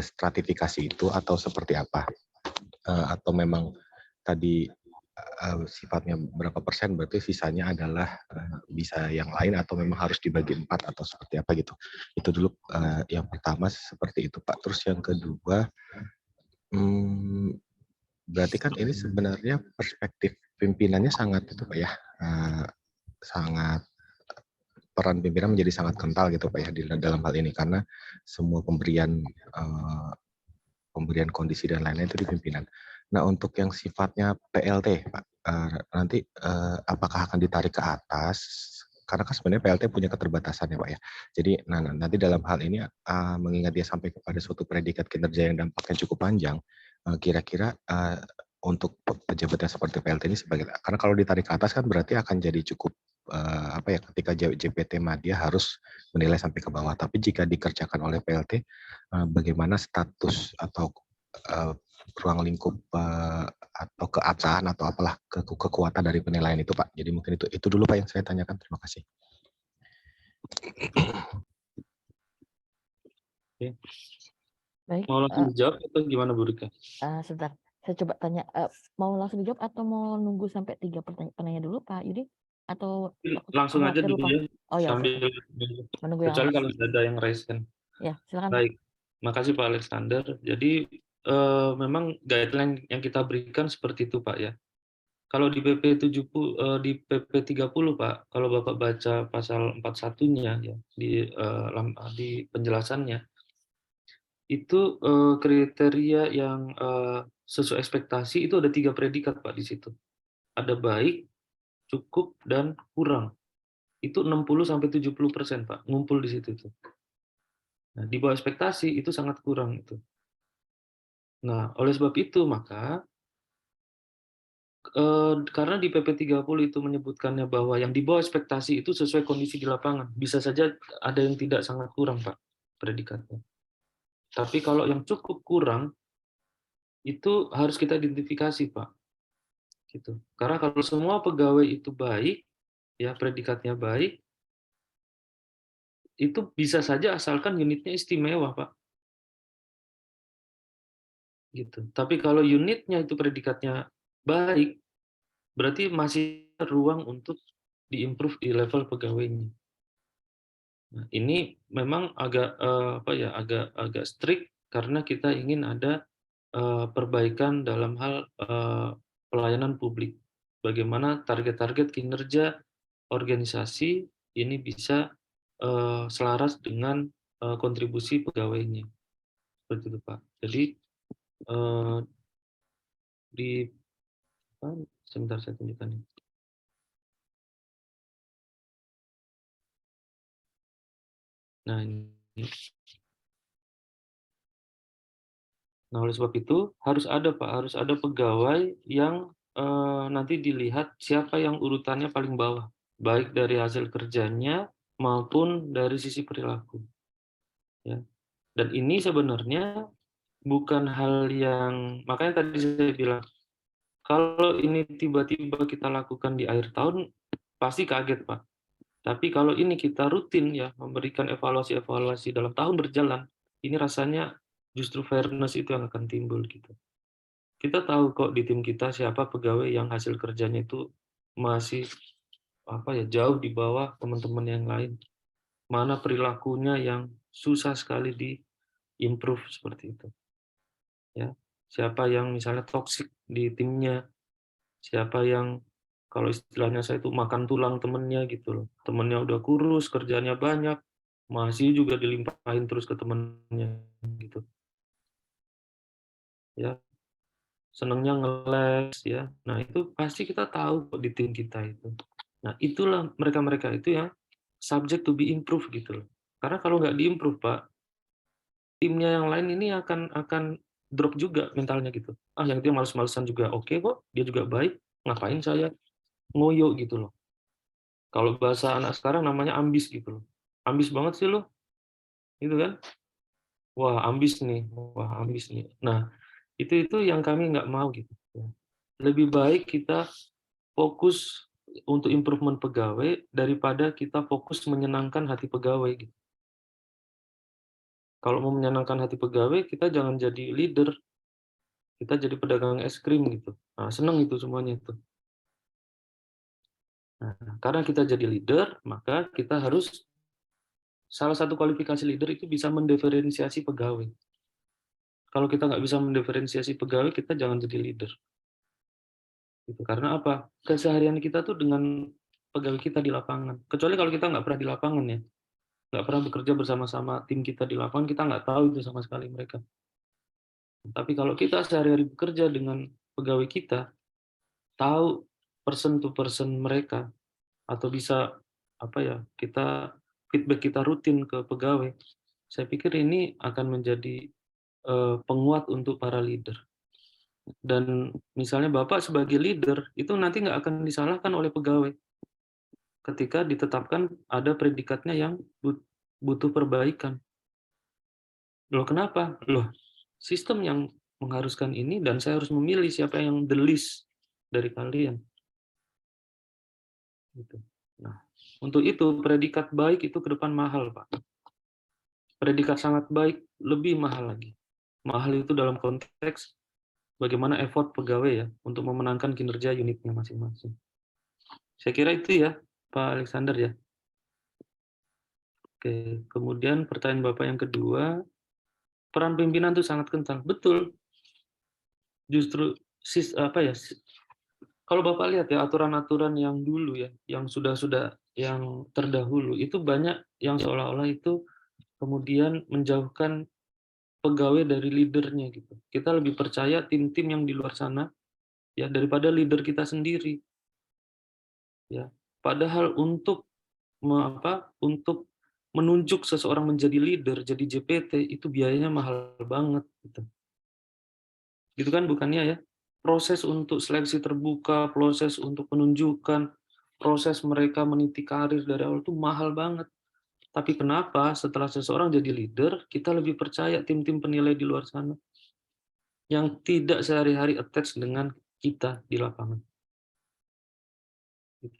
stratifikasi itu atau seperti apa? Atau memang tadi sifatnya berapa persen, berarti sisanya adalah bisa yang lain atau memang harus dibagi 4 atau seperti apa gitu. Itu dulu yang pertama seperti itu Pak. Terus yang kedua, berarti kan ini sebenarnya perspektif pimpinannya sangat itu Pak ya, sangat peran pimpinan menjadi sangat kental gitu Pak ya dalam hal ini, karena semua pemberian kondisi dan lain-lain itu di pimpinan. Nah untuk yang sifatnya PLT Pak, nanti apakah akan ditarik ke atas? Karena kan sebenarnya PLT punya keterbatasan ya Pak ya. Jadi nanti dalam hal ini mengingat dia sampai kepada suatu predikat kinerja yang dampaknya cukup panjang, kira-kira untuk pejabat yang seperti PLT ini karena kalau ditarik ke atas kan berarti akan jadi cukup ketika JPT Madya harus menilai sampai ke bawah. Tapi jika dikerjakan oleh PLT, bagaimana status atau ruang lingkup atau keabsahan atau apalah kekuatan dari penilaian itu Pak. Jadi mungkin itu dulu Pak yang saya tanyakan. Terima kasih. Oke. Baik. Mau langsung dijawab atau gimana Bu Rika? Sebentar, saya coba tanya. Mau langsung dijawab atau mau nunggu sampai 3 penanya dulu Pak Yudi? Atau langsung aja dulu ya. Oh ya, sambil menunggu yang kecuali kalau sudah ada yang raise kan. Ya, silakan. Baik. Makasih Pak Alexander. Jadi memang guideline yang kita berikan seperti itu Pak ya. Kalau di PP 70 di PP 30 Pak, kalau Bapak baca pasal 41-nya ya di penjelasannya itu kriteria yang sesuai ekspektasi itu ada 3 predikat Pak di situ. Ada baik, cukup dan kurang. Itu 60-70% Pak, ngumpul di situ tuh. Nah, di bawah ekspektasi itu sangat kurang itu. Nah, oleh sebab itu maka karena di PP 30 itu menyebutkannya bahwa yang di bawah ekspektasi itu sesuai kondisi di lapangan. Bisa saja ada yang tidak sangat kurang, Pak, predikatnya. Tapi kalau yang cukup kurang, itu harus kita identifikasi, Pak. Gitu. Karena kalau semua pegawai itu baik, ya predikatnya baik, itu bisa saja asalkan unitnya istimewa, Pak. Gitu. Tapi kalau unitnya itu predikatnya baik, berarti masih ada ruang untuk diimprove di level pegawainya. Nah, ini memang agak agak strict karena kita ingin ada perbaikan dalam hal pelayanan publik. Bagaimana target-target kinerja organisasi ini bisa selaras dengan kontribusi pegawainya. Seperti itu, Pak. Jadi sebentar saya tunjukkan. Nah, ini. Nah, oleh sebab itu harus ada Pak, harus ada pegawai yang nanti dilihat siapa yang urutannya paling bawah, baik dari hasil kerjanya maupun dari sisi perilaku. Ya. Dan ini sebenarnya bukan hal yang, makanya tadi saya bilang, kalau ini tiba-tiba kita lakukan di akhir tahun, pasti kaget Pak. Tapi kalau ini kita rutin ya, memberikan evaluasi-evaluasi dalam tahun berjalan, ini rasanya justru fairness itu yang akan timbul gitu. Kita tahu kok di tim kita siapa pegawai yang hasil kerjanya itu masih jauh di bawah teman-teman yang lain. Mana perilakunya yang susah sekali di-improve seperti itu. Ya. Siapa yang misalnya toksik di timnya, siapa yang kalau istilahnya saya itu makan tulang temennya gitu loh. Temennya udah kurus, kerjanya banyak, masih juga dilimpahin terus ke temennya gitu. Ya, senangnya ngeles ya. Nah, itu pasti kita tahu kok di tim kita itu. Nah, itulah mereka-mereka itu yang subject to be improved gitu loh. Karena kalau nggak di-improve, Pak, timnya yang lain ini akan drop juga mentalnya gitu. Ah, yang itu males-malesan juga oke kok, dia juga baik, ngapain saya ngoyo gitu loh. Kalau bahasa anak sekarang namanya ambis gitu loh. Ambis banget sih lo, gitu kan? Wah, ambis nih. Wah, ambis nih. Nah, itu yang kami nggak mau gitu. Lebih baik kita fokus untuk improvement pegawai daripada kita fokus menyenangkan hati pegawai gitu. Kalau mau menyenangkan hati pegawai, kita jangan jadi leader, kita jadi pedagang es krim gitu. Nah, seneng itu semuanya itu. Nah, karena kita jadi leader, maka kita harus salah satu kualifikasi leader itu bisa mendiferensiasi pegawai. Kalau kita nggak bisa mendiferensiasi pegawai, kita jangan jadi leader. Gitu. Karena apa? Keseharian kita tuh dengan pegawai kita di lapangan. Kecuali kalau kita nggak pernah di lapangan ya. Nggak pernah bekerja bersama-sama tim kita di lapangan, kita nggak tahu itu sama sekali mereka. Tapi kalau kita sehari-hari bekerja dengan pegawai kita, tahu person to person mereka, atau bisa kita feedback kita rutin ke pegawai, saya pikir ini akan menjadi penguat untuk para leader. Dan misalnya Bapak sebagai leader, itu nanti nggak akan disalahkan oleh pegawai ketika ditetapkan ada predikatnya yang butuh perbaikan. Loh kenapa? Loh, sistem yang mengharuskan ini dan saya harus memilih siapa yang the least dari kalian. Gitu. Nah, untuk itu predikat baik itu ke depan mahal, Pak. Predikat sangat baik lebih mahal lagi. Mahal itu dalam konteks bagaimana effort pegawai ya untuk memenangkan kinerja unitnya masing-masing. Saya kira itu ya, Pak Alexander ya. Oke, kemudian pertanyaan Bapak yang kedua, peran pimpinan itu sangat kental. Betul. Justru kalau Bapak lihat ya aturan-aturan yang dulu ya, yang sudah yang terdahulu itu banyak yang seolah-olah itu kemudian menjauhkan pegawai dari leadernya gitu. Kita lebih percaya tim-tim yang di luar sana ya daripada leader kita sendiri. Ya. Padahal untuk untuk menunjuk seseorang menjadi leader, jadi JPT itu biayanya mahal banget gitu. Gitu kan bukannya ya? Proses untuk seleksi terbuka, proses untuk penunjukan, proses mereka meniti karir dari awal itu mahal banget. Tapi kenapa setelah seseorang jadi leader, kita lebih percaya tim-tim penilai di luar sana yang tidak sehari-hari attach dengan kita di lapangan.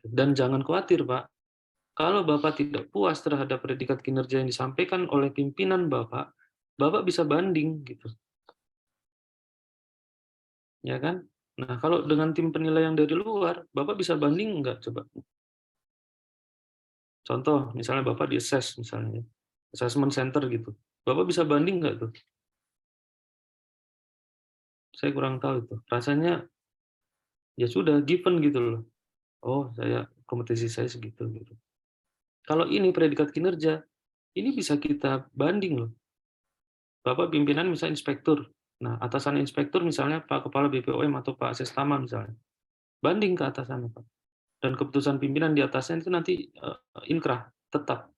Dan jangan khawatir, Pak. Kalau Bapak tidak puas terhadap predikat kinerja yang disampaikan oleh pimpinan Bapak, Bapak bisa banding gitu. Ya kan? Nah, kalau dengan tim penilai yang dari luar, Bapak bisa banding enggak coba? Contoh, misalnya Bapak di-assess misalnya, assessment center gitu. Bapak bisa banding enggak tuh? Saya kurang tahu itu. Rasanya ya sudah given gitu loh. Oh, kompetisi saya segitu gitu. Kalau ini predikat kinerja, ini bisa kita banding loh. Bapak pimpinan misalnya inspektur. Nah, atasan inspektur misalnya Pak Kepala BPOM atau Pak Sestama misalnya. Banding ke atasannya, Pak. Dan keputusan pimpinan di atasnya itu nanti inkrah, tetap.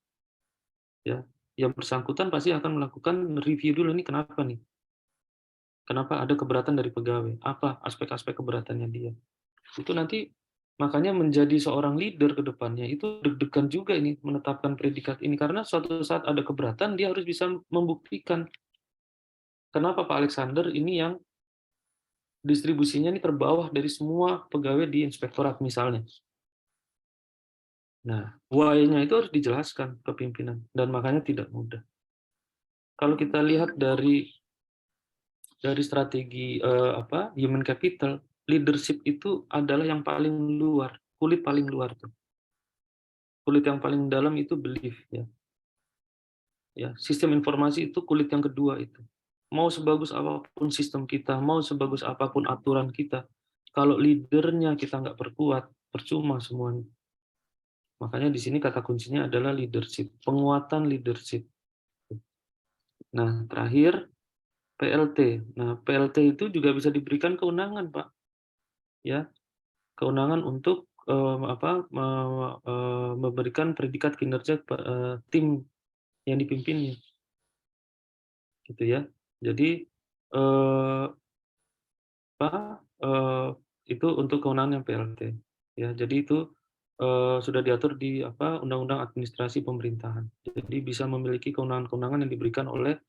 Ya, yang bersangkutan pasti akan melakukan review dulu, ini kenapa nih? Kenapa ada keberatan dari pegawai? Apa aspek-aspek keberatannya dia? Itu nanti makanya menjadi seorang leader ke depannya itu deg-degan juga ini menetapkan predikat ini karena suatu saat ada keberatan dia harus bisa membuktikan. Kenapa Pak Alexander ini yang distribusinya ini terbawah dari semua pegawai di inspektorat misalnya. Nah, why-nya itu harus dijelaskan ke pimpinan dan makanya tidak mudah. Kalau kita lihat dari strategi human capital, leadership itu adalah yang paling luar, kulit paling luar tuh. Kulit yang paling dalam itu belief ya. Ya, sistem informasi itu kulit yang kedua itu. Mau sebagus apapun sistem kita, mau sebagus apapun aturan kita, kalau leadernya kita nggak perkuat, percuma semuanya. Makanya di sini kata kuncinya adalah leadership, penguatan leadership. Nah, terakhir PLT. Nah, PLT itu juga bisa diberikan kewenangan, Pak. Ya, kewenangan untuk memberikan predikat kinerja tim yang dipimpinnya. Gitu ya. Jadi itu untuk kewenangan yang PLT. Ya, jadi itu sudah diatur di Undang-Undang Administrasi Pemerintahan. Jadi bisa memiliki kewenangan-kewenangan yang diberikan oleh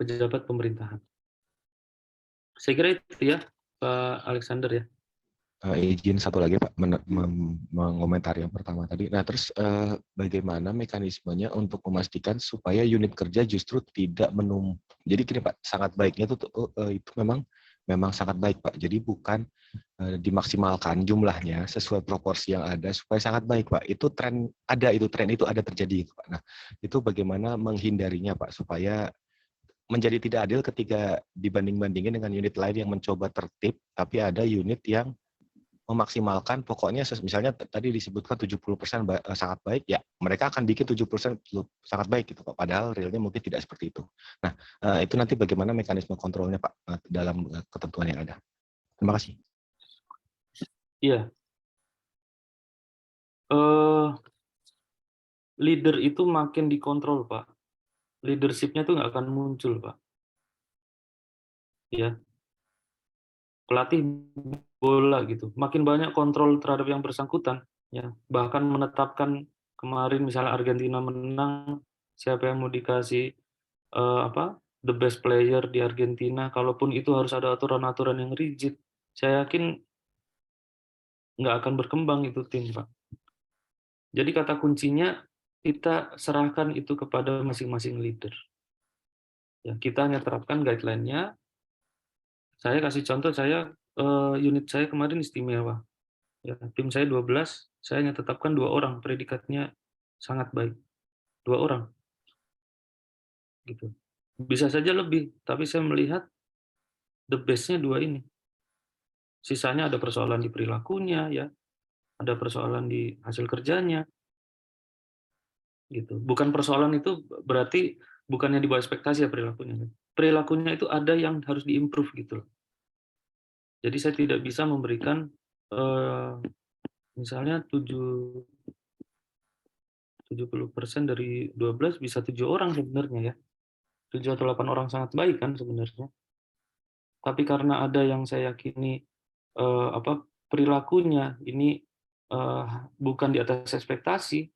pejabat pemerintahan. Saya kira itu ya, Pak Alexander ya. Izin satu lagi Pak, mengomentari yang pertama tadi. Nah terus bagaimana mekanismenya untuk memastikan supaya unit kerja justru tidak menumpuk. Jadi gini Pak, sangat baiknya itu memang sangat baik Pak. Jadi bukan dimaksimalkan jumlahnya sesuai proporsi yang ada supaya sangat baik Pak. Itu tren itu ada terjadi Pak. Nah itu bagaimana menghindarinya Pak supaya menjadi tidak adil ketika dibanding-bandingin dengan unit lain yang mencoba tertib, tapi ada unit yang memaksimalkan pokoknya misalnya tadi disebutkan 70% sangat baik ya mereka akan bikin 70% sangat baik gitu Pak padahal realnya mungkin tidak seperti itu. Nah, itu nanti bagaimana mekanisme kontrolnya Pak dalam ketentuan yang ada. Terima kasih. Iya. Leader itu makin dikontrol, Pak. Leadership-nya tuh nggak akan muncul, Pak. Ya. Pelatih bola gitu, makin banyak kontrol terhadap yang bersangkutan, ya bahkan menetapkan kemarin misalnya Argentina menang, siapa yang mau dikasih the best player di Argentina, kalaupun itu harus ada aturan-aturan yang rigid, saya yakin nggak akan berkembang itu tim, Pak. Jadi kata kuncinya kita serahkan itu kepada masing-masing leader. Ya, kita hanya terapkan guideline-nya. Saya kasih contoh, unit saya kemarin istimewa. Ya, tim saya 12, saya hanya tetapkan 2 orang, predikatnya sangat baik. 2 orang. gitu. Bisa saja lebih, tapi saya melihat the best-nya 2 ini. Sisanya ada persoalan di perilakunya ya, ada persoalan di hasil kerjanya, gitu. Bukan persoalan itu berarti bukannya di bawah ekspektasi ya perilakunya. Perilakunya itu ada yang harus di-improve gitu loh. Jadi saya tidak bisa memberikan, misalnya 70% dari 12 bisa 7 orang sebenarnya ya. 7 atau 8 orang sangat baik kan sebenarnya. Tapi karena ada yang saya yakini, perilakunya ini, bukan di atas ekspektasi,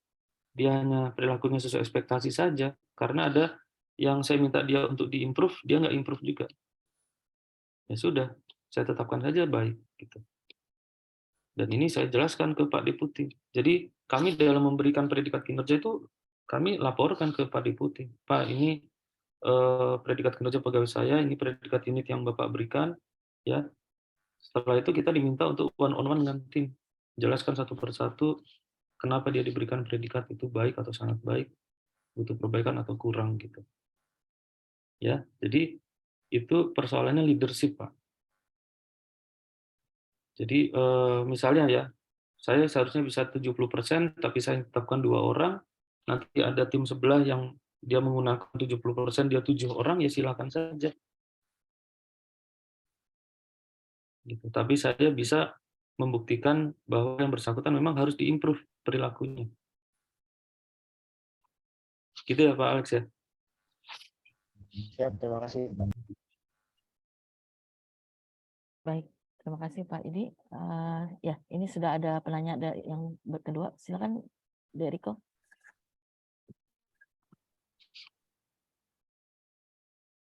dia hanya perilakunya sesuai ekspektasi saja, karena ada yang saya minta dia untuk di-improve, dia nggak improve juga. Ya sudah, saya tetapkan saja baik, gitu. Dan ini saya jelaskan ke Pak Deputi. Jadi kami dalam memberikan predikat kinerja itu, kami laporkan ke Pak Deputi. Pak, ini predikat kinerja pegawai saya, ini predikat unit yang Bapak berikan, ya. Setelah itu kita diminta untuk one on one dengan tim. Jelaskan satu persatu kenapa dia diberikan predikat itu baik atau sangat baik, butuh perbaikan atau kurang gitu. Ya, jadi itu persoalannya leadership, Pak. Jadi misalnya ya, saya seharusnya bisa 70%, tapi saya tetapkan 2 orang, nanti ada tim sebelah yang dia menggunakan 70%, dia 7 orang, ya silakan saja. Gitu. Tapi saya bisa membuktikan bahwa yang bersangkutan memang harus diimprove perilakunya. Gitu ya Pak Alex ya? Siap, terima kasih. Baik, terima kasih Pak. Ini ya, ini sudah ada penanya yang kedua. Silakan, Deriko.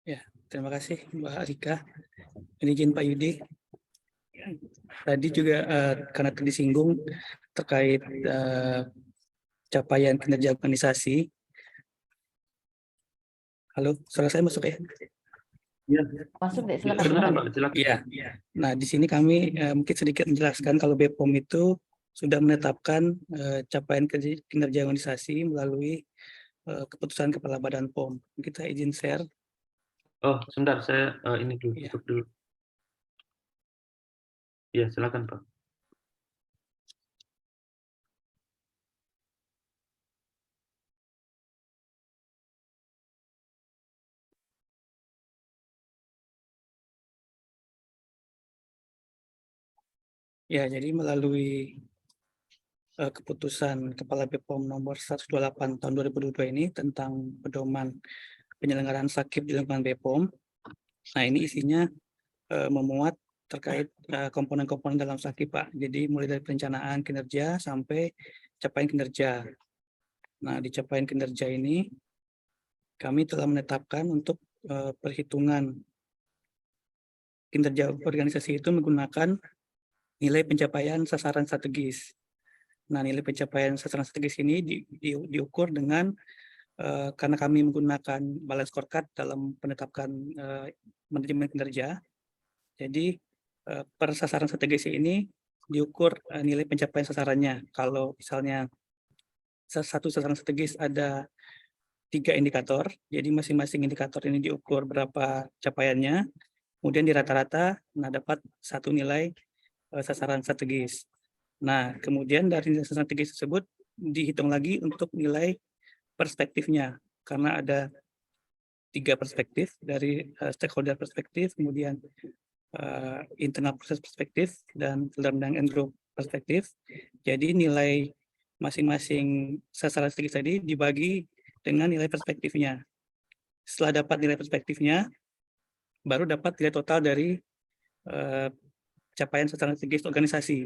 Ya, terima kasih Mbak Rika. Ini izin Pak Yudi. Tadi juga karena disinggung terkait capaian kinerja organisasi. Halo, suara saya masuk ya? Iya. Masuk deh, silakan. Kedengaran Pak, silakan. Iya. Nah, di sini kami mungkin sedikit menjelaskan kalau BPOM itu sudah menetapkan capaian kinerja organisasi melalui keputusan Kepala Badan POM. Kita izin share. Oh, sebentar, saya ini dulu, Ya. tutup dulu. Iya, silakan Pak. Ya, jadi melalui keputusan Kepala BPOM nomor 128 tahun 2022 ini tentang pedoman penyelenggaraan sakit di lingkungan BPOM. Nah, ini isinya memuat terkait komponen-komponen dalam sakit, Pak. Jadi mulai dari perencanaan kinerja sampai capaian kinerja. Nah, di capaian kinerja ini kami telah menetapkan untuk perhitungan kinerja organisasi itu menggunakan nilai pencapaian sasaran strategis. Nah, nilai pencapaian sasaran strategis ini diukur dengan karena kami menggunakan balance scorecard dalam penetapan manajemen kinerja. Jadi per sasaran strategis ini diukur nilai pencapaian sasarannya. Kalau misalnya satu sasaran strategis ada 3 indikator, jadi masing-masing indikator ini diukur berapa capaiannya, kemudian di rata-rata dapat satu nilai sasaran strategis. Nah, kemudian dari nilai sasaran strategis tersebut dihitung lagi untuk nilai perspektifnya, karena ada 3 perspektif, dari stakeholder perspektif, kemudian internal proses perspektif, dan learning and growth perspektif. Jadi nilai masing-masing sasaran strategis tadi dibagi dengan nilai perspektifnya. Setelah dapat nilai perspektifnya, baru dapat nilai total dari capaian sasaran strategis organisasi.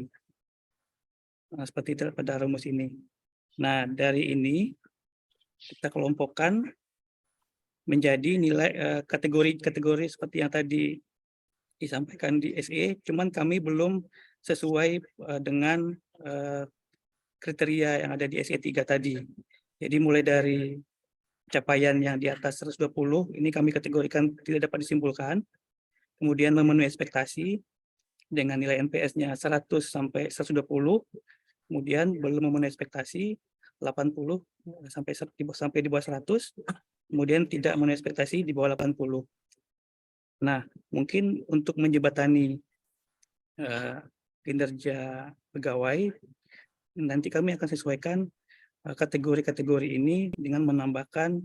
Nah, seperti itu pada rumus ini. Nah, dari ini kita kelompokkan menjadi nilai kategori-kategori seperti yang tadi disampaikan di SE, cuman kami belum sesuai dengan kriteria yang ada di SE 3 tadi. Jadi mulai dari capaian yang di atas 120, ini kami kategorikan tidak dapat disimpulkan, kemudian memenuhi ekspektasi dengan nilai NPS-nya 100 sampai 120, kemudian belum memenuhi ekspektasi 80 sampai di bawah 100, kemudian tidak memenuhi ekspektasi di bawah 80. Nah, mungkin untuk menjembatani kinerja pegawai, nanti kami akan sesuaikan kategori-kategori ini dengan menambahkan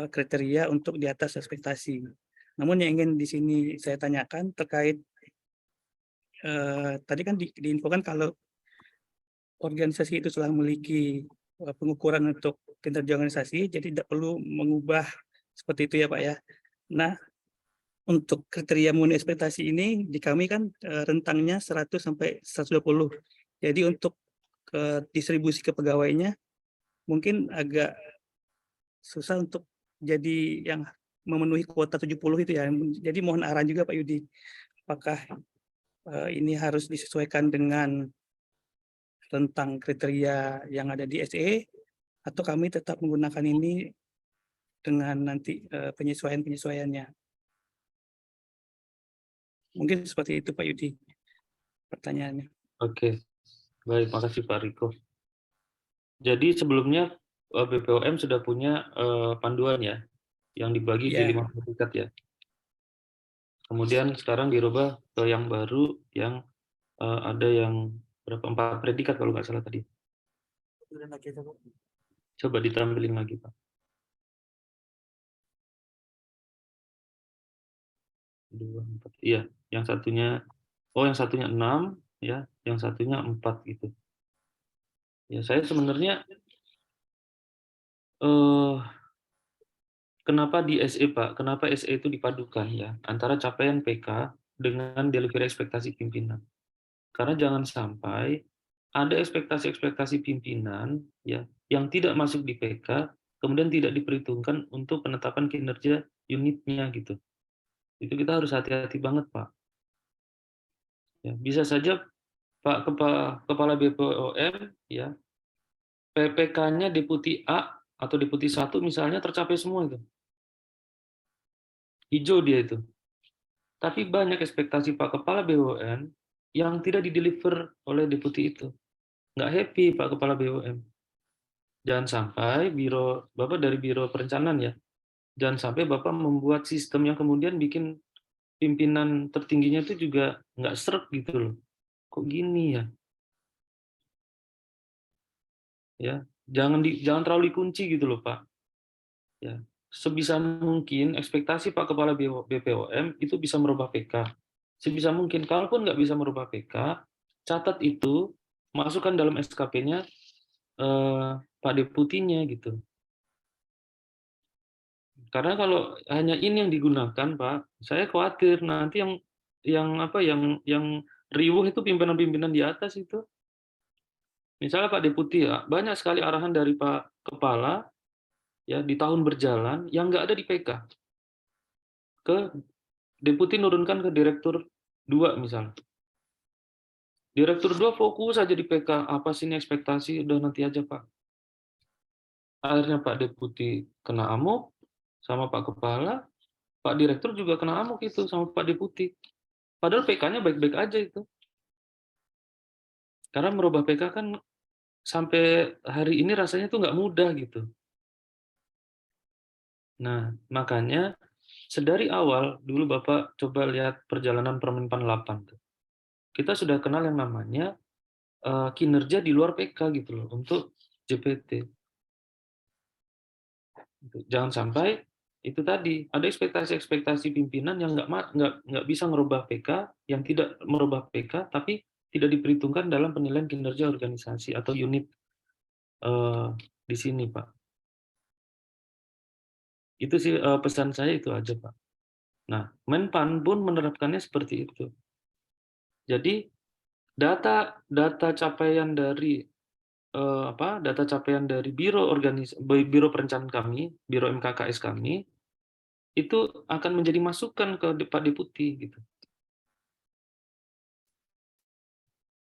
kriteria untuk di atas ekspektasi. Namun yang ingin di sini saya tanyakan terkait tadi kan diinfokan kalau organisasi itu telah memiliki pengukuran untuk kinerja organisasi, jadi tidak perlu mengubah seperti itu ya Pak ya. Nah, untuk kriteria memenuhi ekspektasi ini di kami kan rentangnya 100 sampai 120. Jadi untuk distribusi ke pegawainya mungkin agak susah untuk jadi yang memenuhi kuota 70 itu ya. Jadi mohon arahan juga Pak Yudi. Apakah ini harus disesuaikan dengan rentang kriteria yang ada di SE atau kami tetap menggunakan ini dengan nanti penyesuaian-penyesuaiannya. Mungkin seperti itu Pak Yudi pertanyaannya. Oke, baik, makasih Pak Riko. Jadi sebelumnya BPOM sudah punya panduan ya, yang dibagi di 5 predikat ya. Kemudian sekarang dirubah ke yang baru yang ada yang berapa 4 predikat kalau nggak salah tadi. Coba ditampilin lagi Pak. 2, 4. Iya, yang satunya yang satunya 6 ya, yang satunya 4 gitu. Ya, saya sebenarnya kenapa di SE Pak? Kenapa SE itu dipadukan ya antara capaian PK dengan delivery ekspektasi pimpinan? Karena jangan sampai ada ekspektasi-ekspektasi pimpinan ya yang tidak masuk di PK kemudian tidak diperhitungkan untuk penetapan kinerja unitnya gitu. Itu kita harus hati-hati banget Pak. Ya, bisa saja Pak Kepala BPOM ya PPK-nya deputi A atau deputi 1 misalnya tercapai semua itu. Hijau dia itu. Tapi banyak ekspektasi Pak Kepala BUMN yang tidak dideliver oleh deputi itu. Nggak happy Pak Kepala BUMN. Jangan sampai Bapak dari Biro Perencanaan ya, jangan sampai Bapak membuat sistem yang kemudian bikin pimpinan tertingginya itu juga nggak sreg gitu loh. Kok gini ya? Ya, jangan terlalu dikunci gitu loh Pak. Ya, sebisa mungkin ekspektasi Pak Kepala BPOM itu bisa merubah PK. Sebisa mungkin, kalaupun nggak bisa merubah PK, catat itu, masukkan dalam SKP-nya Pak Deputinya gitu. Karena kalau hanya ini yang digunakan, Pak, saya khawatir nanti yang riuh itu pimpinan-pimpinan di atas itu. Misalnya Pak Deputi ya, banyak sekali arahan dari Pak Kepala ya di tahun berjalan yang nggak ada di PK. Ke Deputi nurunkan ke Direktur 2 misalnya. Direktur 2 fokus aja di PK, apa sih ini ekspektasi, udah nanti aja Pak. Akhirnya Pak Deputi kena amuk, sama Pak Kepala, Pak Direktur juga kena amuk itu, sama Pak Deputi. Padahal PK-nya baik-baik aja itu. Karena merubah PK kan sampai hari ini rasanya tuh nggak mudah gitu. Nah, makanya sedari awal, dulu Bapak coba lihat perjalanan Permenpan 8 tuh. Kita sudah kenal yang namanya kinerja di luar PK gitu loh, untuk JPT. Jangan sampai itu tadi ada ekspektasi pimpinan yang nggak bisa merubah PK, yang tidak merubah PK, tapi tidak diperhitungkan dalam penilaian kinerja organisasi atau unit di sini, Pak. Itu sih pesan saya itu aja, Pak. Nah, Menpan pun menerapkannya seperti itu. Jadi data capaian dari data capaian dari biro perencanaan kami, biro MKKS kami, itu akan menjadi masukan ke Pak Deputi gitu.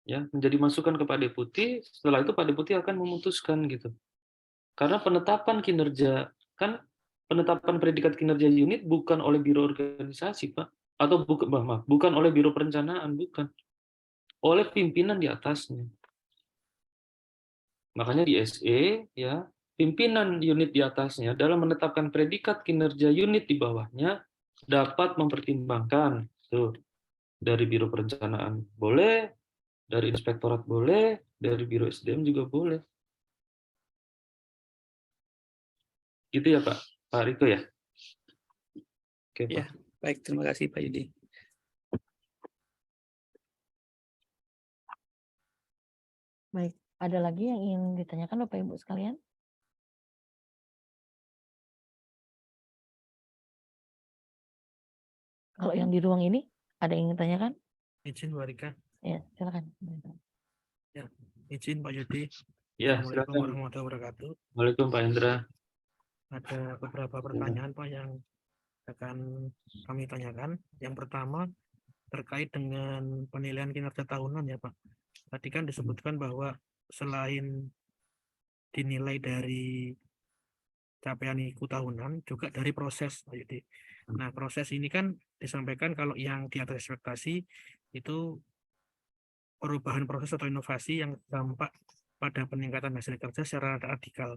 Ya, menjadi masukan ke Pak Deputi, setelah itu Pak Deputi akan memutuskan gitu. Karena penetapan kinerja kan penetapan predikat kinerja unit bukan oleh biro organisasi, Pak, atau bukan oleh biro perencanaan, bukan. Oleh pimpinan di atasnya. Makanya di SE ya, pimpinan unit di atasnya dalam menetapkan predikat kinerja unit di bawahnya dapat mempertimbangkan tuh dari Biro Perencanaan boleh, dari Inspektorat boleh, dari Biro SDM juga boleh. Gitu ya Pak Riko ya? Oke Pak. Ya, baik, terima kasih Pak Yudi. Baik, ada lagi yang ingin ditanyakan Bapak Ibu sekalian? Kalau yang di ruang ini ada yang ingin tanyakan? Izin Bu Rika. Ya, silakan. Ya, izin Pak Yudi. Ya, Assalamualaikum silakan. warahmatullahi wabarakatuh. Waalaikumsalam Pak Indra. Ada beberapa pertanyaan Pak yang akan kami tanyakan. Yang pertama terkait dengan penilaian kinerja tahunan ya Pak. Tadi kan disebutkan bahwa selain dinilai dari capaian IKU tahunan juga dari proses Pak Yudi. Nah, proses ini kan disampaikan kalau yang di atas ekspektasi itu perubahan proses atau inovasi yang dampak pada peningkatan hasil kerja secara radikal.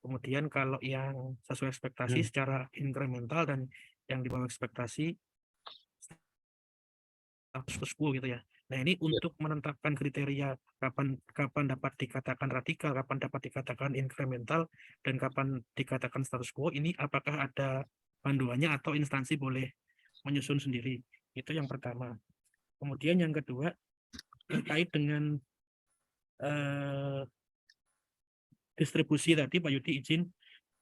Kemudian kalau yang sesuai ekspektasi secara incremental dan yang di bawah ekspektasi status quo gitu ya. Nah, ini untuk menetapkan kriteria kapan dapat dikatakan radikal, kapan dapat dikatakan incremental, dan kapan dikatakan status quo, ini apakah ada panduannya atau instansi boleh menyusun sendiri. Itu yang pertama. Kemudian yang kedua terkait dengan distribusi tadi Pak Yudi izin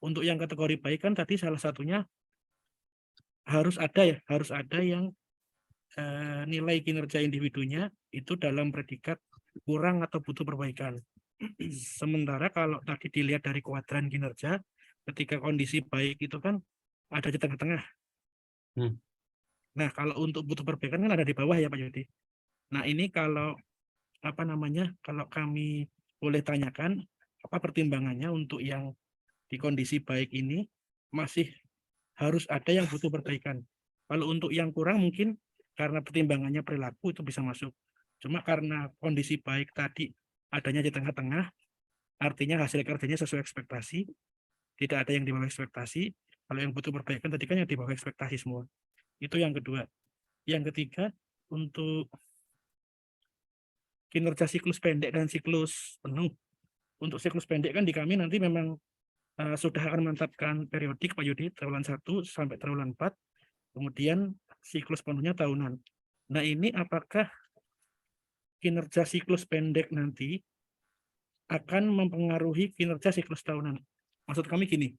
untuk yang kategori baik kan tadi salah satunya harus ada yang nilai kinerja individunya itu dalam predikat kurang atau butuh perbaikan. Sementara kalau tadi dilihat dari kuadran kinerja ketika kondisi baik itu kan ada di tengah-tengah. Nah, kalau untuk butuh perbaikan kan ada di bawah ya Pak Yudi. Nah, ini kalau kalau kami boleh tanyakan apa pertimbangannya untuk yang di kondisi baik ini masih harus ada yang butuh perbaikan. Kalau untuk yang kurang mungkin karena pertimbangannya perilaku itu bisa masuk. Cuma karena kondisi baik tadi adanya di tengah-tengah, artinya hasil kerjanya sesuai ekspektasi, tidak ada yang di bawah ekspektasi. Kalau yang butuh perbaikan tadi kan yang di bawah ekspektasi semua. Itu yang kedua. Yang ketiga, untuk kinerja siklus pendek dan siklus penuh. Untuk siklus pendek kan di kami nanti memang sudah akan menetapkan periodik Pak Yudi, triwulan 1 sampai triwulan 4, kemudian siklus penuhnya tahunan. Nah, ini apakah kinerja siklus pendek nanti akan mempengaruhi kinerja siklus tahunan? Maksud kami gini,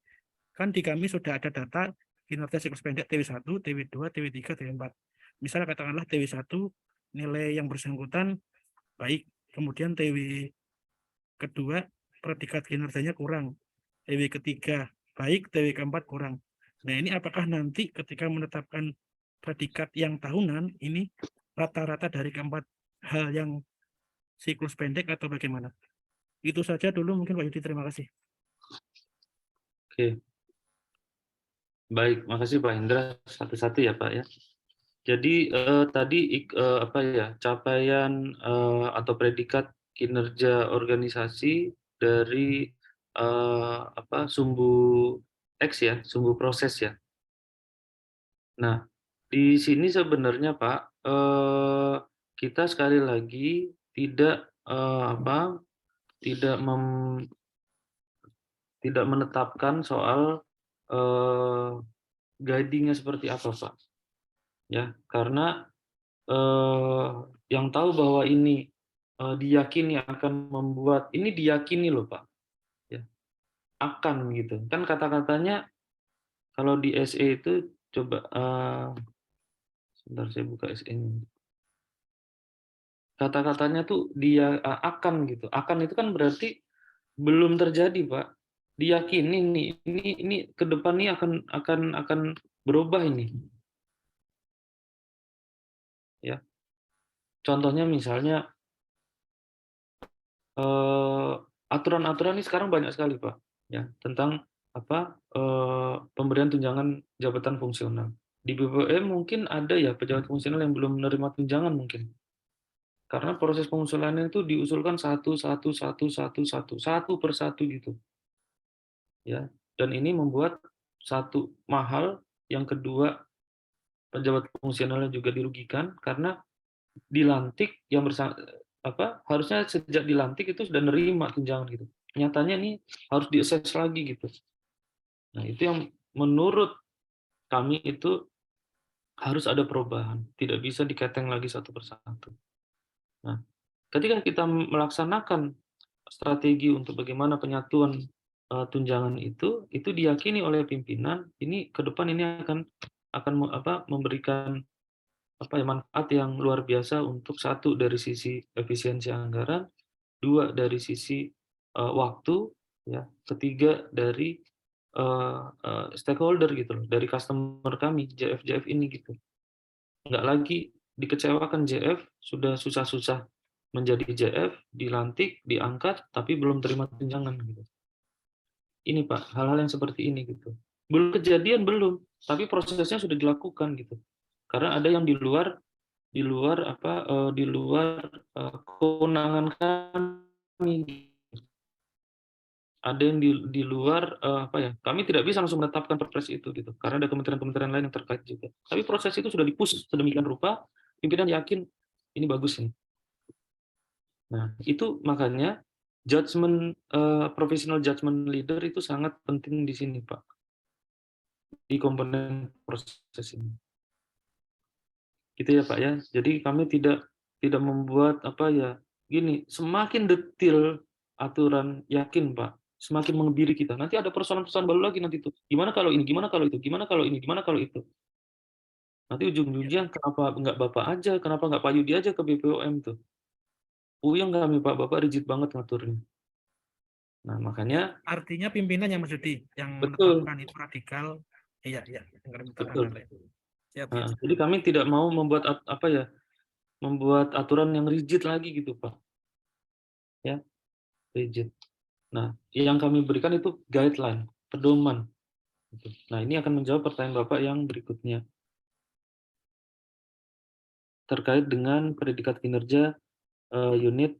kan di kami sudah ada data kinerja siklus pendek TW1, TW2, TW3, TW4. Misalnya katakanlah TW1 nilai yang bersangkutan baik, kemudian TW kedua predikat kinerjanya kurang, TW ketiga baik, TW keempat kurang. Nah, ini apakah nanti ketika menetapkan predikat yang tahunan ini rata-rata dari keempat hal yang siklus pendek atau bagaimana? Itu saja dulu mungkin Pak Yudi, terima kasih. Oke. Baik, makasih Pak Indra. Satu-satu ya Pak ya. Jadi tadi capaian atau predikat kinerja organisasi dari sumbu X ya, sumbu proses ya. Nah, di sini sebenarnya Pak kita sekali lagi tidak tidak menetapkan soal guiding-nya seperti apa Pak. Ya, karena yang tahu bahwa ini diyakini akan membuat ini diyakini loh Pak. Ya. Akan gitu. Kan kata-katanya kalau di SE itu coba sebentar saya buka SE-nya. Kata-katanya tuh dia akan gitu. Akan itu kan berarti belum terjadi, Pak. Diyakini nih, ini ke depan nih akan berubah ini. Ya. Contohnya misalnya aturan-aturan ini sekarang banyak sekali, Pak. Ya, tentang pemberian tunjangan jabatan fungsional. Di BPOM mungkin ada ya pejabat fungsional yang belum menerima tunjangan mungkin. Karena proses pengusulannya itu diusulkan satu persatu gitu. ya. Dan ini membuat satu mahal, yang kedua pejabat fungsionalnya juga dirugikan karena dilantik yang harusnya sejak dilantik itu sudah nerima tunjangan gitu. Nyatanya ini harus diakses lagi gitu. Nah, itu yang menurut kami itu harus ada perubahan, tidak bisa diketeng lagi satu persatu. Nah, ketika kita melaksanakan strategi untuk bagaimana penyatuan tunjangan itu diyakini oleh pimpinan, ini ke depan ini akan memberikan manfaat yang luar biasa untuk satu dari sisi efisiensi anggaran, dua dari sisi waktu, ya, ketiga dari stakeholder gitu loh, dari customer kami, JF ini gitu. Nggak lagi dikecewakan JF, sudah susah-susah menjadi JF, dilantik, diangkat, tapi belum terima tunjangan gitu. Ini Pak, hal-hal yang seperti ini gitu. Belum kejadian belum, tapi prosesnya sudah dilakukan gitu. Karena ada yang di luar kewenangan kami. Ada yang di luar kami tidak bisa langsung menetapkan perpres itu gitu, karena ada kementerian-kementerian lain yang terkait juga. Tapi proses itu sudah di-push sedemikian rupa, pimpinan yakin ini bagus ini. Nah, itu makanya professional judgment leader itu sangat penting di sini, Pak. Di komponen proses ini. Gitu ya, Pak ya. Jadi kami tidak membuat gini, semakin detail aturan, yakin Pak, semakin mengebiri kita. Nanti ada persoalan-persoalan baru lagi nanti itu. Gimana kalau ini, gimana kalau itu, gimana kalau ini, gimana kalau itu. Nanti ujung-ujungnya kenapa nggak Bapak aja, kenapa nggak Pak Yudi aja ke BPOM tuh. Puyeng kami Pak, Bapak rigid banget ngaturnya. Nah, makanya Artinya pimpinan yang Mas Yudi yang betul. menetapkan itu radikal. Iya. Betul. Siap. Nah, jadi kami tidak mau membuat membuat aturan yang rigid lagi gitu Pak. Ya, rigid. Nah, yang kami berikan itu guideline, pedoman. Nah, ini akan menjawab pertanyaan Bapak yang berikutnya. Terkait dengan predikat kinerja unit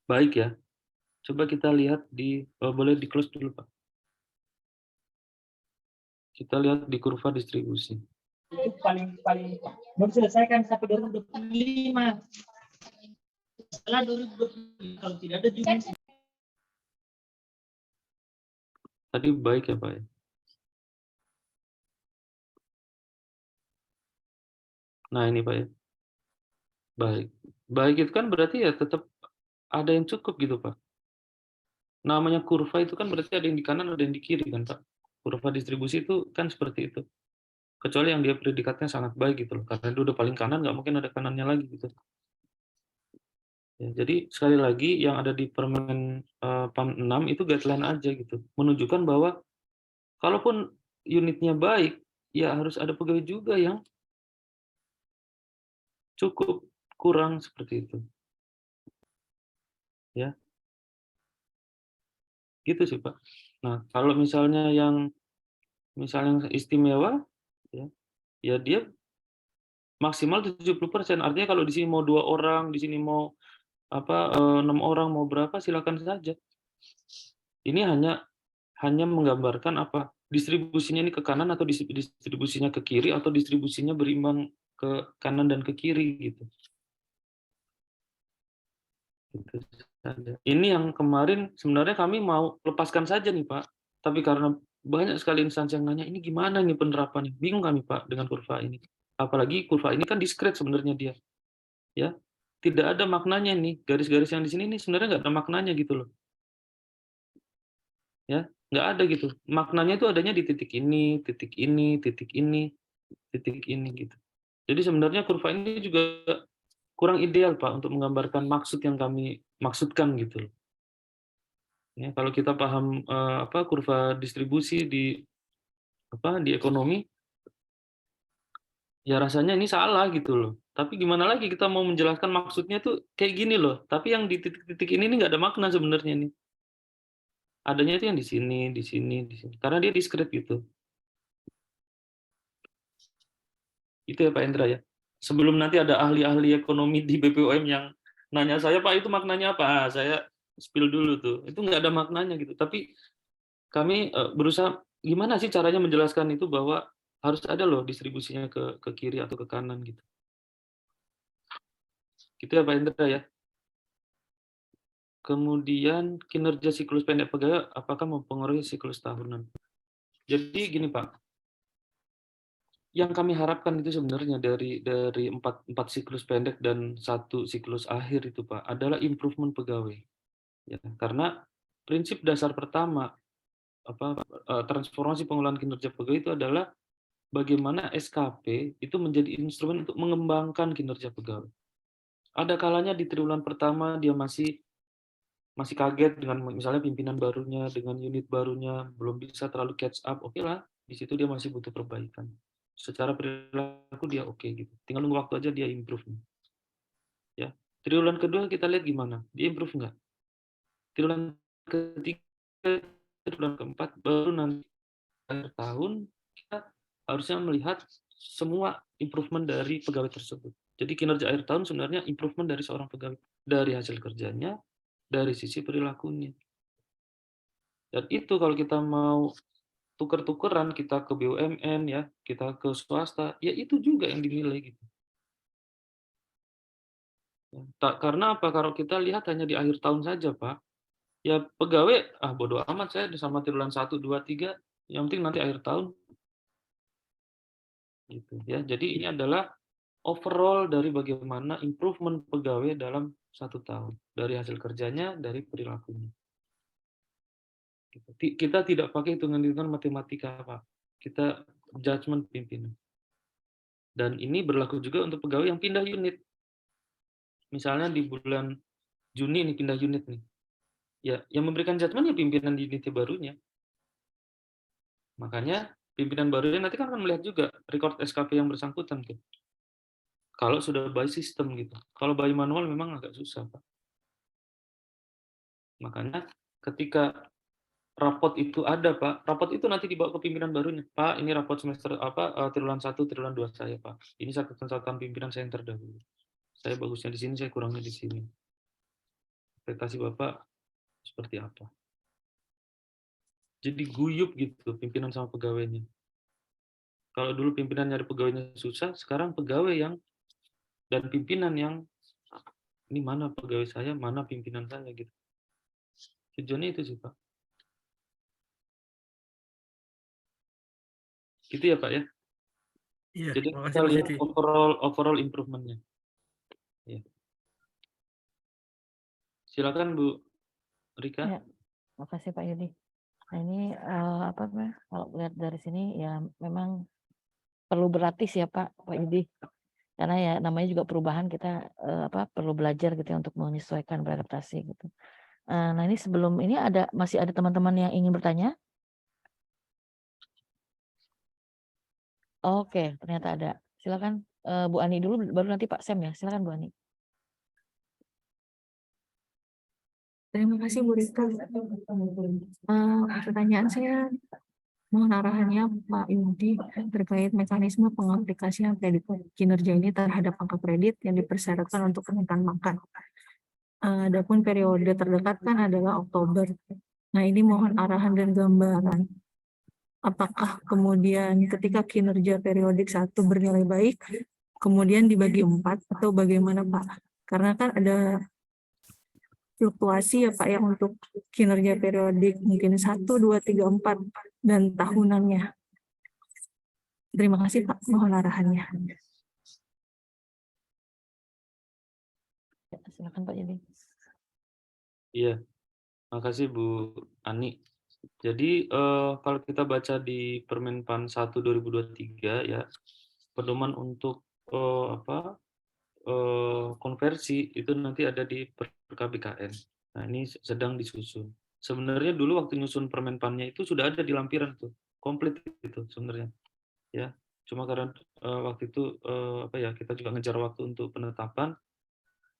baik ya. Coba kita lihat boleh di close dulu Pak. Kita lihat di kurva distribusi. Itu paling belum selesaikan sampai 2025. Setelah 2025 kalau tidak ada juga. Tadi baik ya Pak ya. Nah ini Pak ya. Baik. Baik itu kan berarti ya tetap ada yang cukup gitu Pak. Namanya kurva itu kan berarti ada yang di kanan, ada yang di kiri kan Pak. Kurva distribusi itu kan seperti itu. Kecuali yang dia predikatnya sangat baik gitu loh. Karena itu udah paling kanan, nggak mungkin ada kanannya lagi gitu. Ya, jadi sekali lagi yang ada di Permen PAN 6 itu guideline aja gitu. Menunjukkan bahwa kalaupun unitnya baik, ya harus ada pegawai juga yang cukup kurang seperti itu. Ya. Gitu sih, Pak. Nah, kalau misalnya yang istimewa ya dia maksimal 70%. Artinya kalau di sini mau 2 orang, di sini mau 6 orang, mau berapa silakan saja. Ini hanya menggambarkan distribusinya ini ke kanan atau distribusinya ke kiri atau distribusinya berimbang ke kanan dan ke kiri gitu. Ini yang kemarin sebenarnya kami mau lepaskan saja nih Pak, tapi karena banyak sekali instansi yang nanya ini gimana nih penerapannya, bingung kami Pak dengan kurva ini. Apalagi kurva ini kan diskret sebenarnya dia, ya tidak ada maknanya nih, garis-garis yang di sini ini sebenarnya nggak ada maknanya gitu loh, ya nggak ada gitu. Maknanya itu adanya di titik ini, titik ini, titik ini, titik ini gitu. Jadi sebenarnya kurva ini juga kurang ideal Pak untuk menggambarkan maksud yang kami maksudkan gitu loh. Ya, kalau kita paham kurva distribusi di ekonomi, ya rasanya ini salah gitu loh. Tapi gimana lagi kita mau menjelaskan maksudnya tuh kayak gini loh. Tapi yang di titik-titik ini nggak ada makna sebenarnya nih. Adanya itu yang di sini, di sini, di sini. Karena dia diskret gitu. Itu ya Pak Endra ya. Sebelum nanti ada ahli-ahli ekonomi di BPOM yang nanya saya, Pak itu maknanya apa? Saya spill dulu tuh. Itu nggak ada maknanya gitu. Tapi kami berusaha gimana sih caranya menjelaskan itu bahwa harus ada loh distribusinya ke kiri atau ke kanan gitu. Gitu ya Pak Indra ya. Kemudian kinerja siklus pendek pegawai apakah mempengaruhi siklus tahunan? Jadi gini Pak, yang kami harapkan itu sebenarnya dari empat siklus pendek dan satu siklus akhir itu Pak adalah improvement pegawai. Ya, karena prinsip dasar pertama transformasi pengelolaan kinerja pegawai itu adalah bagaimana SKP itu menjadi instrumen untuk mengembangkan kinerja pegawai. Ada kalanya di triwulan pertama dia masih kaget dengan misalnya pimpinan barunya, dengan unit barunya, belum bisa terlalu catch up, oke lah, di situ dia masih butuh perbaikan. Secara perilaku dia oke gitu. Tinggal nunggu waktu aja dia improve. Ya. Triwulan kedua kita lihat gimana, dia improve nggak? Triwulan ketiga, triwulan keempat, baru nanti akhir tahun kita harusnya melihat semua improvement dari pegawai tersebut. Jadi kinerja akhir tahun sebenarnya improvement dari seorang pegawai, dari hasil kerjanya, dari sisi perilakunya. Dan itu kalau kita mau tuker-tukeran, kita ke BUMN ya, kita ke swasta, ya itu juga yang dinilai gitu. Karena apa? Kalau kita lihat hanya di akhir tahun saja, Pak. Ya pegawai, bodo amat saya sama triwulan 1, 2, 3, yang penting nanti akhir tahun. Gitu ya. Jadi ini adalah overall dari bagaimana improvement pegawai dalam 1 tahun. Dari hasil kerjanya, dari perilakunya. Kita tidak pakai hitungan-hitungan matematika, Pak. Kita judgement pimpinan. Dan ini berlaku juga untuk pegawai yang pindah unit. Misalnya di bulan Juni ini pindah unit nih. Ya, yang memberikan judgement ya pimpinan di unit barunya. Makanya pimpinan barunya nanti kan akan melihat juga record SKP yang bersangkutan tuh. Kalau sudah by system gitu. Kalau by manual memang agak susah, Pak. Makanya ketika rapot itu ada, Pak. Rapot itu nanti dibawa ke pimpinan barunya. Pak, ini rapot semester triwulan 1, triwulan 2 saya, Pak. Ini catatan pimpinan saya yang terdahulu. Saya bagusnya di sini, saya kurangnya di sini. Ekspektasi Bapak seperti apa? Jadi guyup gitu pimpinan sama pegawainya. Kalau dulu pimpinan nyari pegawainya susah, sekarang pegawai dan pimpinan yang ini mana pegawai saya, mana pimpinan saya gitu. Tujuannya itu sih, Pak. Gitu ya, Pak ya. Iya, Jadi makasih kita Mas lihat Yudi. overall improvement-nya. Ya. Silakan Bu Rika. Ya, makasih Pak Yudi. Nah ini kalau lihat dari sini ya memang perlu berlatih ya Pak Yudi. Karena ya namanya juga perubahan kita perlu belajar gitu ya untuk menyesuaikan, beradaptasi gitu. Nah ini sebelum ini masih ada teman-teman yang ingin bertanya? Oke, ternyata ada. Silakan Bu Ani dulu, baru nanti Pak Sam ya. Silakan Bu Ani. Terima kasih Bu Rita. Pertanyaan saya mohon arahannya Pak Yudi terkait mekanisme pengaplikasian kredit kinerja ini terhadap angka kredit yang dipersyaratkan untuk permintaan makan. Adapun periode terdekat kan adalah Oktober. Nah ini mohon arahan dan gambaran. Apakah kemudian ketika kinerja periodik 1 bernilai baik, kemudian dibagi 4 atau bagaimana Pak? Karena kan ada fluktuasi ya Pak ya untuk kinerja periodik mungkin 1, 2, 3, 4 dan tahunannya. Terima kasih Pak, mohon arahannya. Ya, silakan Pak Yudi. Iya, makasih Bu Ani. Jadi kalau kita baca di Permenpan 1 2023 ya, pedoman untuk konversi itu nanti ada di KBKN. Nah ini sedang disusun. Sebenarnya dulu waktu nyusun Permenpannya itu sudah ada di lampiran tuh, komplit itu sebenarnya. Ya, cuma karena waktu itu kita juga ngejar waktu untuk penetapan.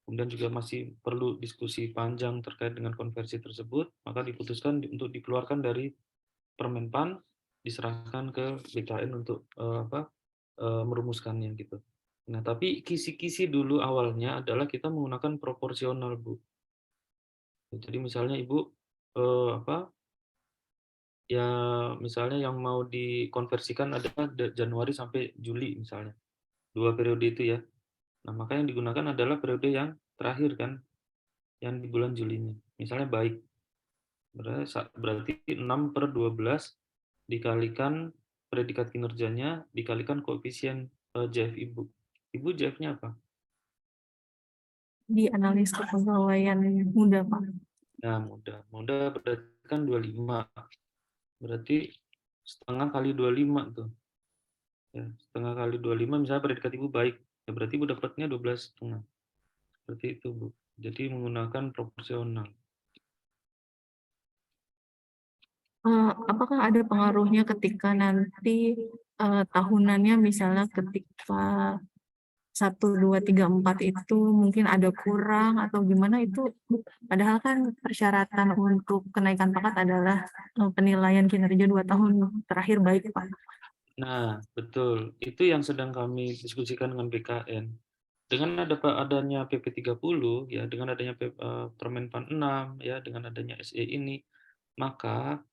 Kemudian juga masih perlu diskusi panjang terkait dengan konversi tersebut, maka diputuskan untuk dikeluarkan dari Permenpan, diserahkan ke BKN untuk merumuskannya gitu. Nah, tapi kisi-kisi dulu awalnya adalah kita menggunakan proporsional, Bu. Jadi misalnya Ibu apa ya, misalnya yang mau dikonversikan adalah Januari sampai Juli misalnya, 2 periode itu ya. Nah, maka yang digunakan adalah periode yang terakhir kan, yang di bulan Julinya. Misalnya baik, berarti 6/12 dikalikan predikat kinerjanya, dikalikan koefisien JF Ibu. Ibu JF-nya apa? Di analis kepegawaian muda, Pak. Nah, muda berarti kan 25. Berarti setengah kali 25 tuh. Ya, setengah kali 25 misalnya predikat Ibu baik. Ya, berarti Ibu dapatnya 12,5. Seperti itu, Bu. Jadi menggunakan proporsional. Apakah ada pengaruhnya ketika nanti tahunannya misalnya ketika 1, 2, 3, 4 itu mungkin ada kurang atau gimana itu, padahal kan persyaratan untuk kenaikan pangkat adalah penilaian kinerja 2 tahun terakhir baik, Pak. Nah, betul. Itu yang sedang kami diskusikan dengan BKN. Dengan adanya PP 30 ya, dengan adanya Permenpan 6 ya, dengan adanya SE ini, maka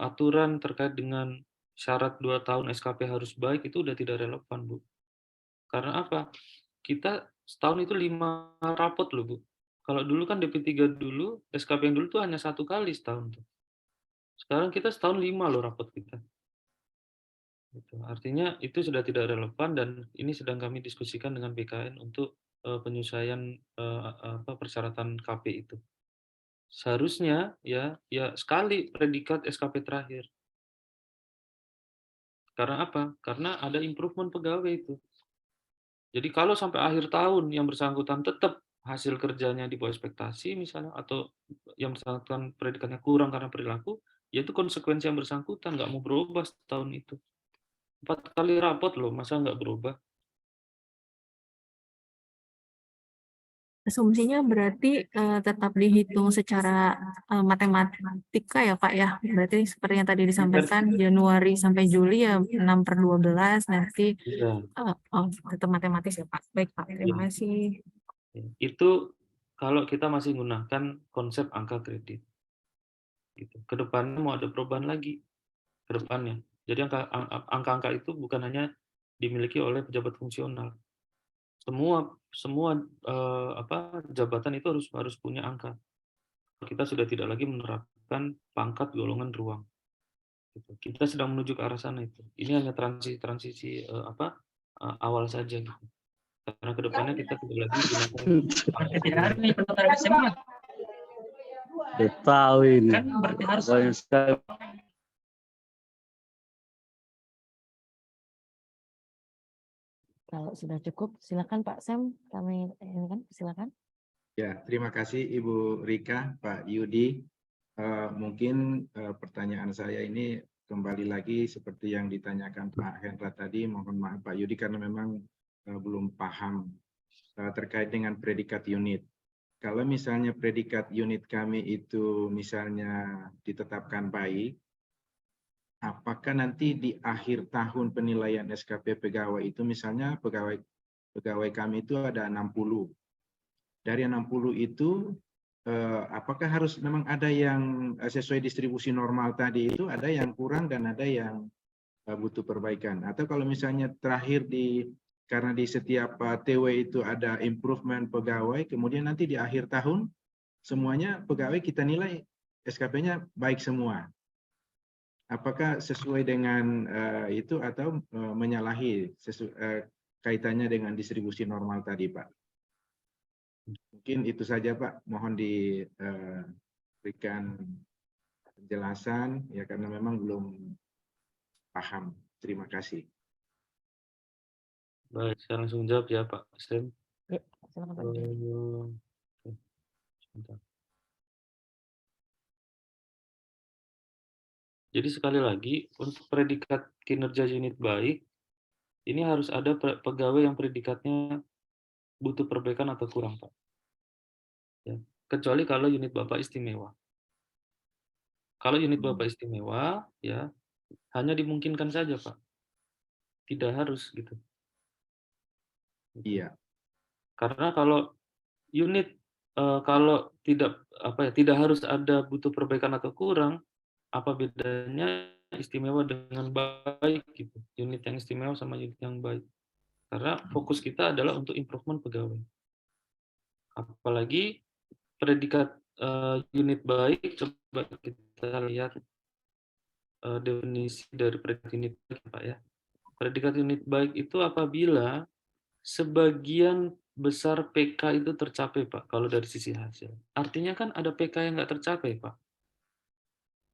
aturan terkait dengan syarat 2 tahun SKP harus baik itu udah tidak relevan, Bu. Karena apa? Kita setahun itu 5 rapot loh, Bu. Kalau dulu kan DP3 dulu, SKP yang dulu tuh hanya 1 kali setahun tuh. Sekarang kita setahun 5 loh rapot kita. Gitu. Artinya itu sudah tidak relevan dan ini sedang kami diskusikan dengan BKN untuk penyesuaian persyaratan KP itu. Seharusnya ya sekali predikat SKP terakhir. Karena apa? Karena ada improvement pegawai itu. Jadi kalau sampai akhir tahun yang bersangkutan tetap hasil kerjanya di bawah ekspektasi misalnya, atau yang bersangkutan predikatnya kurang karena perilaku, ya itu konsekuensi yang bersangkutan, nggak mau berubah setahun itu. 4 kali rapot loh, masa nggak berubah? Asumsinya berarti tetap dihitung secara matematika ya, Pak ya. Berarti seperti yang tadi disampaikan Januari sampai Juli ya 6/12 nanti Iya. tetap matematis ya, Pak. Baik, Pak. Terima kasih. Itu kalau kita masih menggunakan konsep angka kredit. Gitu. Ke depannya mau ada perubahan lagi ke depannya. Jadi angka-angka itu bukan hanya dimiliki oleh pejabat fungsional. Semua jabatan itu harus punya angka. Kita sudah tidak lagi menerapkan pangkat golongan ruang. Gitu. Kita sedang menuju ke arah sana itu. Ini hanya transisi awal saja gitu. Karena kedepannya kita tidak lagi gunakan tahu ini. Kan berarti harus Kalau sudah cukup, silakan Pak Sam. Kami ini kan, silakan. Ya, terima kasih Ibu Rika, Pak Yudi. Mungkin pertanyaan saya ini kembali lagi seperti yang ditanyakan Pak Hendra tadi. Mohon maaf Pak Yudi karena memang belum paham terkait dengan predikat unit. Kalau misalnya predikat unit kami itu misalnya ditetapkan baik, apakah nanti di akhir tahun penilaian SKP pegawai itu misalnya pegawai kami itu ada 60. Dari 60 itu apakah harus memang ada yang sesuai distribusi normal tadi itu, ada yang kurang dan ada yang butuh perbaikan. Atau kalau misalnya terakhir karena di setiap TW itu ada improvement pegawai, kemudian nanti di akhir tahun semuanya pegawai kita nilai SKP-nya baik semua. Apakah sesuai dengan itu atau menyalahi kaitannya dengan distribusi normal tadi, Pak? Mungkin itu saja, Pak. Mohon diberikan penjelasan, ya karena memang belum paham. Terima kasih. Baik, saya langsung jawab ya Pak Sam. Ya, silakan Pak. Sebentar. Jadi sekali lagi, untuk predikat kinerja unit baik, ini harus ada pegawai yang predikatnya butuh perbaikan atau kurang, Pak. Ya. Kecuali kalau unit Bapak istimewa. Kalau unit Bapak istimewa, ya hanya dimungkinkan saja, Pak. Tidak harus, gitu. Iya. Karena kalau unit kalau tidak harus ada butuh perbaikan atau kurang, apa bedanya istimewa dengan baik gitu. Unit yang istimewa sama unit yang baik. Karena fokus kita adalah untuk improvement pegawai. Apalagi predikat unit baik, coba kita lihat definisi dari predikat unit baik, Pak ya. Predikat unit baik itu apabila sebagian besar PK itu tercapai, Pak, kalau dari sisi hasil. Artinya kan ada PK yang nggak tercapai, Pak.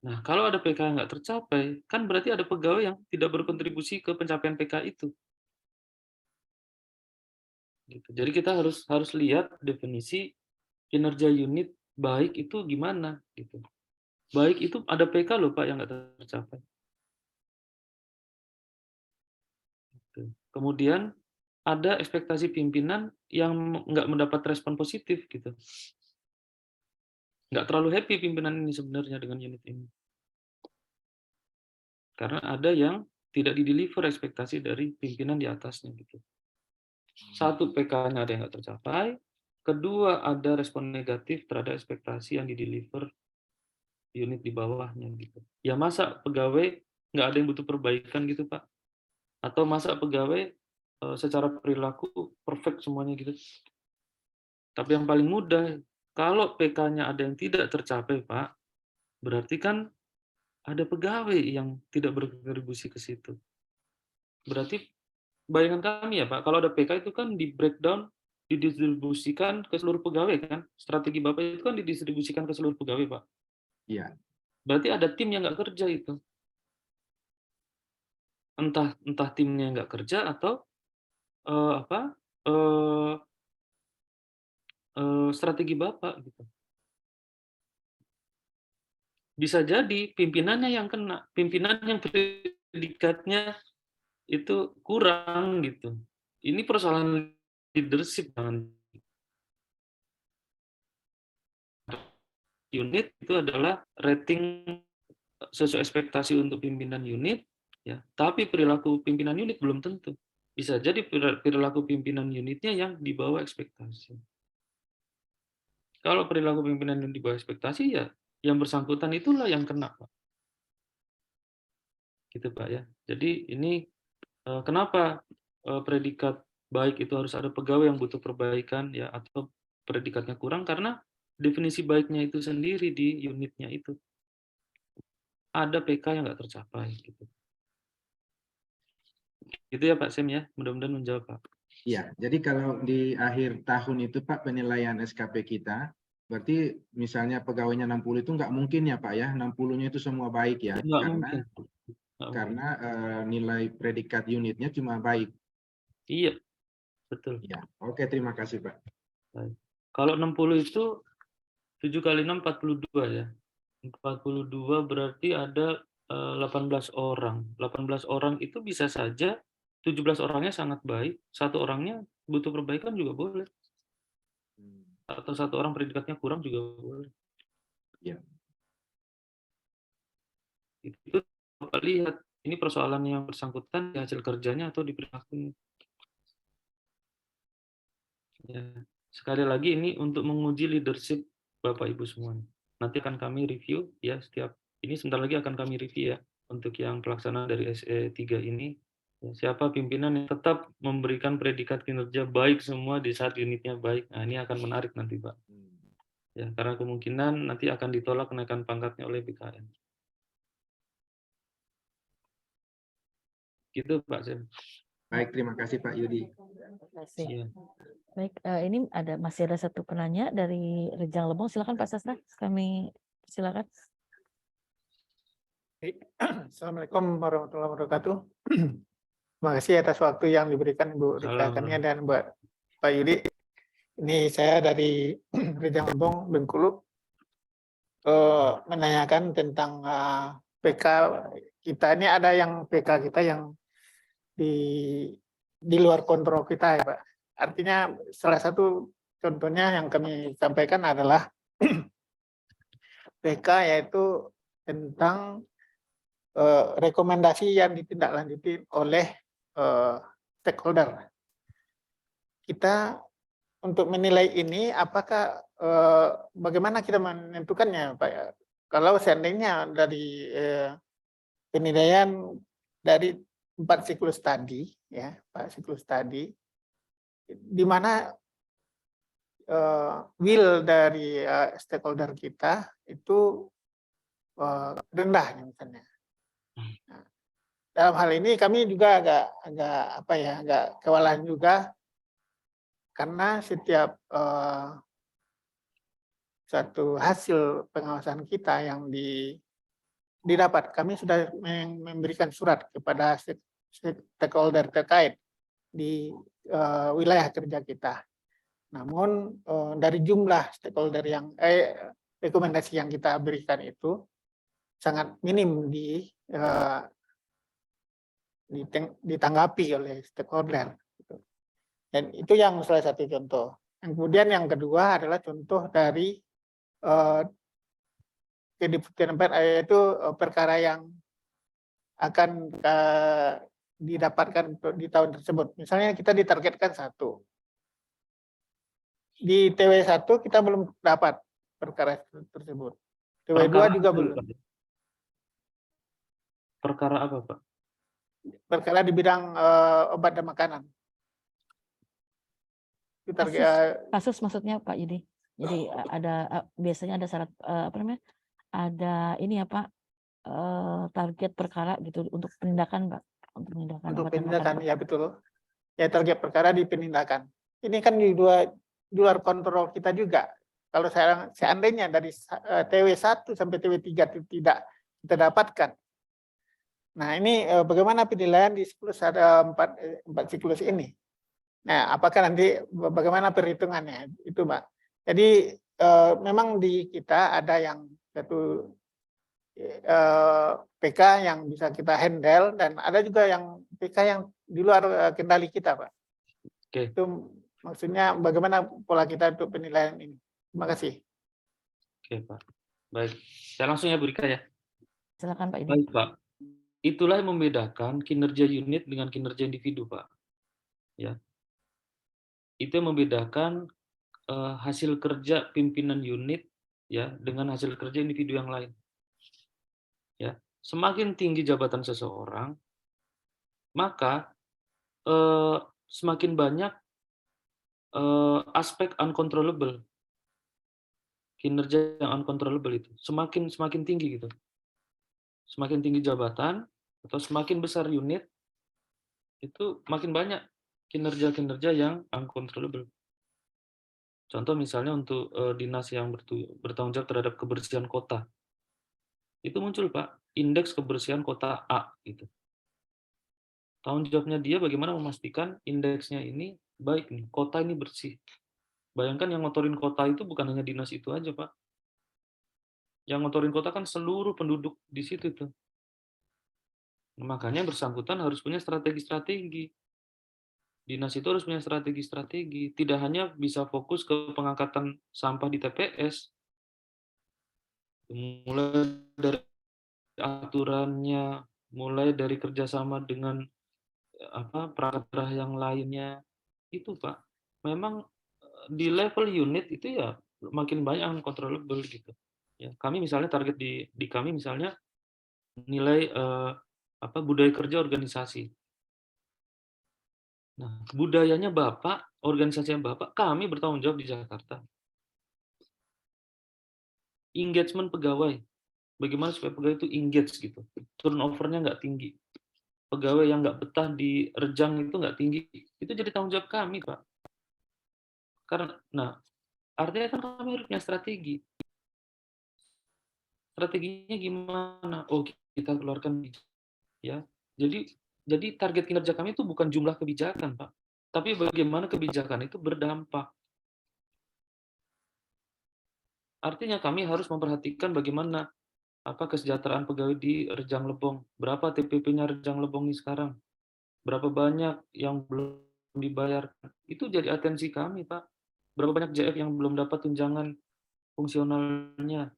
Nah, kalau ada PK yang nggak tercapai, kan berarti ada pegawai yang tidak berkontribusi ke pencapaian PK itu. Gitu. Jadi kita harus lihat definisi kinerja unit baik itu gimana, gitu. Baik itu ada PK loh, Pak, yang nggak tercapai. Gitu. Kemudian ada ekspektasi pimpinan yang nggak mendapat respon positif, gitu. Nggak terlalu happy pimpinan ini sebenarnya dengan unit ini. Karena ada yang tidak dideliver ekspektasi dari pimpinan di atasnya, gitu. Satu, PK-nya ada yang nggak tercapai. Kedua, ada respon negatif terhadap ekspektasi yang dideliver unit di bawahnya, gitu. Ya masa pegawai nggak ada yang butuh perbaikan gitu, Pak? Atau masa pegawai secara perilaku perfect semuanya gitu? Tapi yang paling mudah, kalau PK-nya ada yang tidak tercapai, Pak, berarti kan ada pegawai yang tidak berkontribusi ke situ. Berarti bayangan kami ya, Pak, kalau ada PK itu kan di breakdown, didistribusikan ke seluruh pegawai kan? Strategi Bapak itu kan didistribusikan ke seluruh pegawai, Pak. Iya. Berarti ada tim yang nggak kerja itu. Entah timnya nggak kerja atau strategi Bapak gitu. Bisa jadi pimpinannya yang kena, pimpinan yang predikatnya itu kurang gitu. Ini persoalan leadership dengan unit itu adalah rating sesuai ekspektasi untuk pimpinan unit, ya. Tapi perilaku pimpinan unit belum tentu. Bisa jadi perilaku pimpinan unitnya yang di bawah ekspektasi. Kalau perilaku pimpinan yang di bawah ekspektasi, ya yang bersangkutan itulah yang kena, Pak. Gitu, Pak ya. Jadi ini kenapa predikat baik itu harus ada pegawai yang butuh perbaikan ya atau predikatnya kurang karena definisi baiknya itu sendiri di unitnya itu. Ada PK yang nggak tercapai gitu. Gitu ya Pak Sem ya, mudah-mudahan menjawab Pak. Iya, jadi kalau di akhir tahun itu Pak penilaian SKP kita, berarti misalnya pegawainya 60 itu nggak mungkin ya Pak ya, 60-nya itu semua baik ya, Nggak mungkin. karena nilai predikat unitnya cuma baik. Iya, betul. Ya, oke terima kasih Pak. Baik. Kalau 60 itu 7 kali 6 42 ya. 42 berarti ada 18 orang. 18 orang itu bisa saja 17 orangnya sangat baik, satu orangnya butuh perbaikan juga boleh. Atau satu orang predikatnya kurang juga boleh. Ya. Itu Bapak lihat, ini persoalan yang bersangkutan di hasil kerjanya atau di perilakunya. Ya. Sekali lagi ini untuk menguji leadership Bapak Ibu semuanya. Nanti akan kami review ya ini sebentar lagi akan kami review ya untuk yang pelaksanaan dari SE3 ini. Ya, siapa pimpinan yang tetap memberikan predikat kinerja baik semua di saat unitnya baik. Nah, ini akan menarik nanti, Pak. Ya, karena kemungkinan nanti akan ditolak kenaikan pangkatnya oleh BKN. Gitu, Pak Sem. Baik, terima kasih Pak Yudi. Terima kasih. Ya. Baik, ini masih ada satu penanya dari Rejang Lebong. Silakan Pak Sastra, kami silakan. Assalamualaikum warahmatullahi wabarakatuh. Terima kasih atas waktu yang diberikan Ibu Rika Kania dan Pak Yudi. Ini saya dari Rejang Lebong, Bengkulu, menanyakan tentang PK kita. Ini ada yang PK kita yang di luar kontrol kita ya Pak. Artinya salah satu contohnya yang kami sampaikan adalah PK yaitu tentang rekomendasi yang ditindaklanjuti oleh stakeholder. Kita untuk menilai ini apakah bagaimana kita menentukannya, Pak ya? Kalau seandainya dari penilaian dari 4 siklus tadi, ya, 4 siklus tadi, di mana will dari stakeholder kita itu rendah misalnya. Nah, dalam hal ini kami juga agak kewalahan juga karena setiap satu hasil pengawasan kita yang didapat, kami sudah memberikan surat kepada stakeholder terkait di wilayah kerja kita. Namun dari jumlah stakeholder yang rekomendasi yang kita berikan itu sangat minim ditanggapi oleh stakeholder. Dan itu yang salah satu contoh. Kemudian yang kedua adalah contoh dari kedeputian yaitu perkara yang akan didapatkan di tahun tersebut. Misalnya kita ditargetkan 1. Di TW1 kita belum dapat perkara tersebut. TW2 juga belum. Perkara apa, Pak? Perkara di bidang obat dan makanan. Kasus maksudnya Pak Yudi. Jadi ada biasanya ada syarat apa namanya? Ada ini ya Pak, target perkara gitu untuk penindakan Pak. Untuk penindakan, ya betul. Ya target perkara di penindakan. Ini kan di luar kontrol kita juga. Kalau seandainya dari TW1 sampai TW3 tidak kita dapatkan. Nah ini bagaimana penilaian di siklus ada 4 siklus ini. Nah apakah nanti bagaimana perhitungannya itu Mbak. Jadi memang di kita ada yang satu PK yang bisa kita handle dan ada juga yang PK yang di luar kendali kita Pak. Oke. Itu maksudnya bagaimana pola kita untuk penilaian ini. Terima kasih. Oke Pak. Baik. Saya langsung ya Bu Rika ya. Silakan Pak Yudi. Baik Pak. Itulah yang membedakan kinerja unit dengan kinerja individu Pak. Ya. Itu yang membedakan hasil kerja pimpinan unit ya dengan hasil kerja individu yang lain. Ya, semakin tinggi jabatan seseorang, maka semakin banyak aspek uncontrollable. Kinerja yang uncontrollable itu semakin tinggi gitu. Semakin tinggi jabatan atau semakin besar unit itu makin banyak kinerja-kinerja yang uncontrollable. Contoh misalnya untuk dinas yang bertanggung jawab terhadap kebersihan kota. Itu muncul Pak, indeks kebersihan kota A gitu. Tanggung jawabnya dia bagaimana memastikan indeksnya ini baik nih, kota ini bersih. Bayangkan yang ngotorin kota itu bukan hanya dinas itu aja Pak. Yang ngotorin kota kan seluruh penduduk di situ tuh. Makanya bersangkutan harus punya strategi-strategi. Dinas itu harus punya strategi-strategi. Tidak hanya bisa fokus ke pengangkatan sampah di TPS. Mulai dari aturannya, mulai dari kerjasama dengan perangkat daerah yang lainnya. Itu Pak. Memang di level unit itu ya makin banyak uncontrollable gitu. Ya, kami misalnya target di kami misalnya nilai budaya kerja organisasi. Nah, budayanya Bapak, organisasinya Bapak, kami bertanggung jawab di Jakarta. Engagement pegawai. Bagaimana supaya pegawai itu engage gitu. Turnover-nya nggak tinggi. Pegawai yang nggak betah di Rejang itu nggak tinggi. Itu jadi tanggung jawab kami, Pak. Karena, artinya kan kami harus punya strategi. Strateginya gimana? Oh, kita keluarkan ya. Jadi target kinerja kami itu bukan jumlah kebijakan, Pak. Tapi bagaimana kebijakan itu berdampak. Artinya kami harus memperhatikan bagaimana kesejahteraan pegawai di Rejang Lebong. Berapa TPP-nya Rejang Lebong ini sekarang? Berapa banyak yang belum dibayar? Itu jadi atensi kami, Pak. Berapa banyak JF yang belum dapat tunjangan fungsionalnya?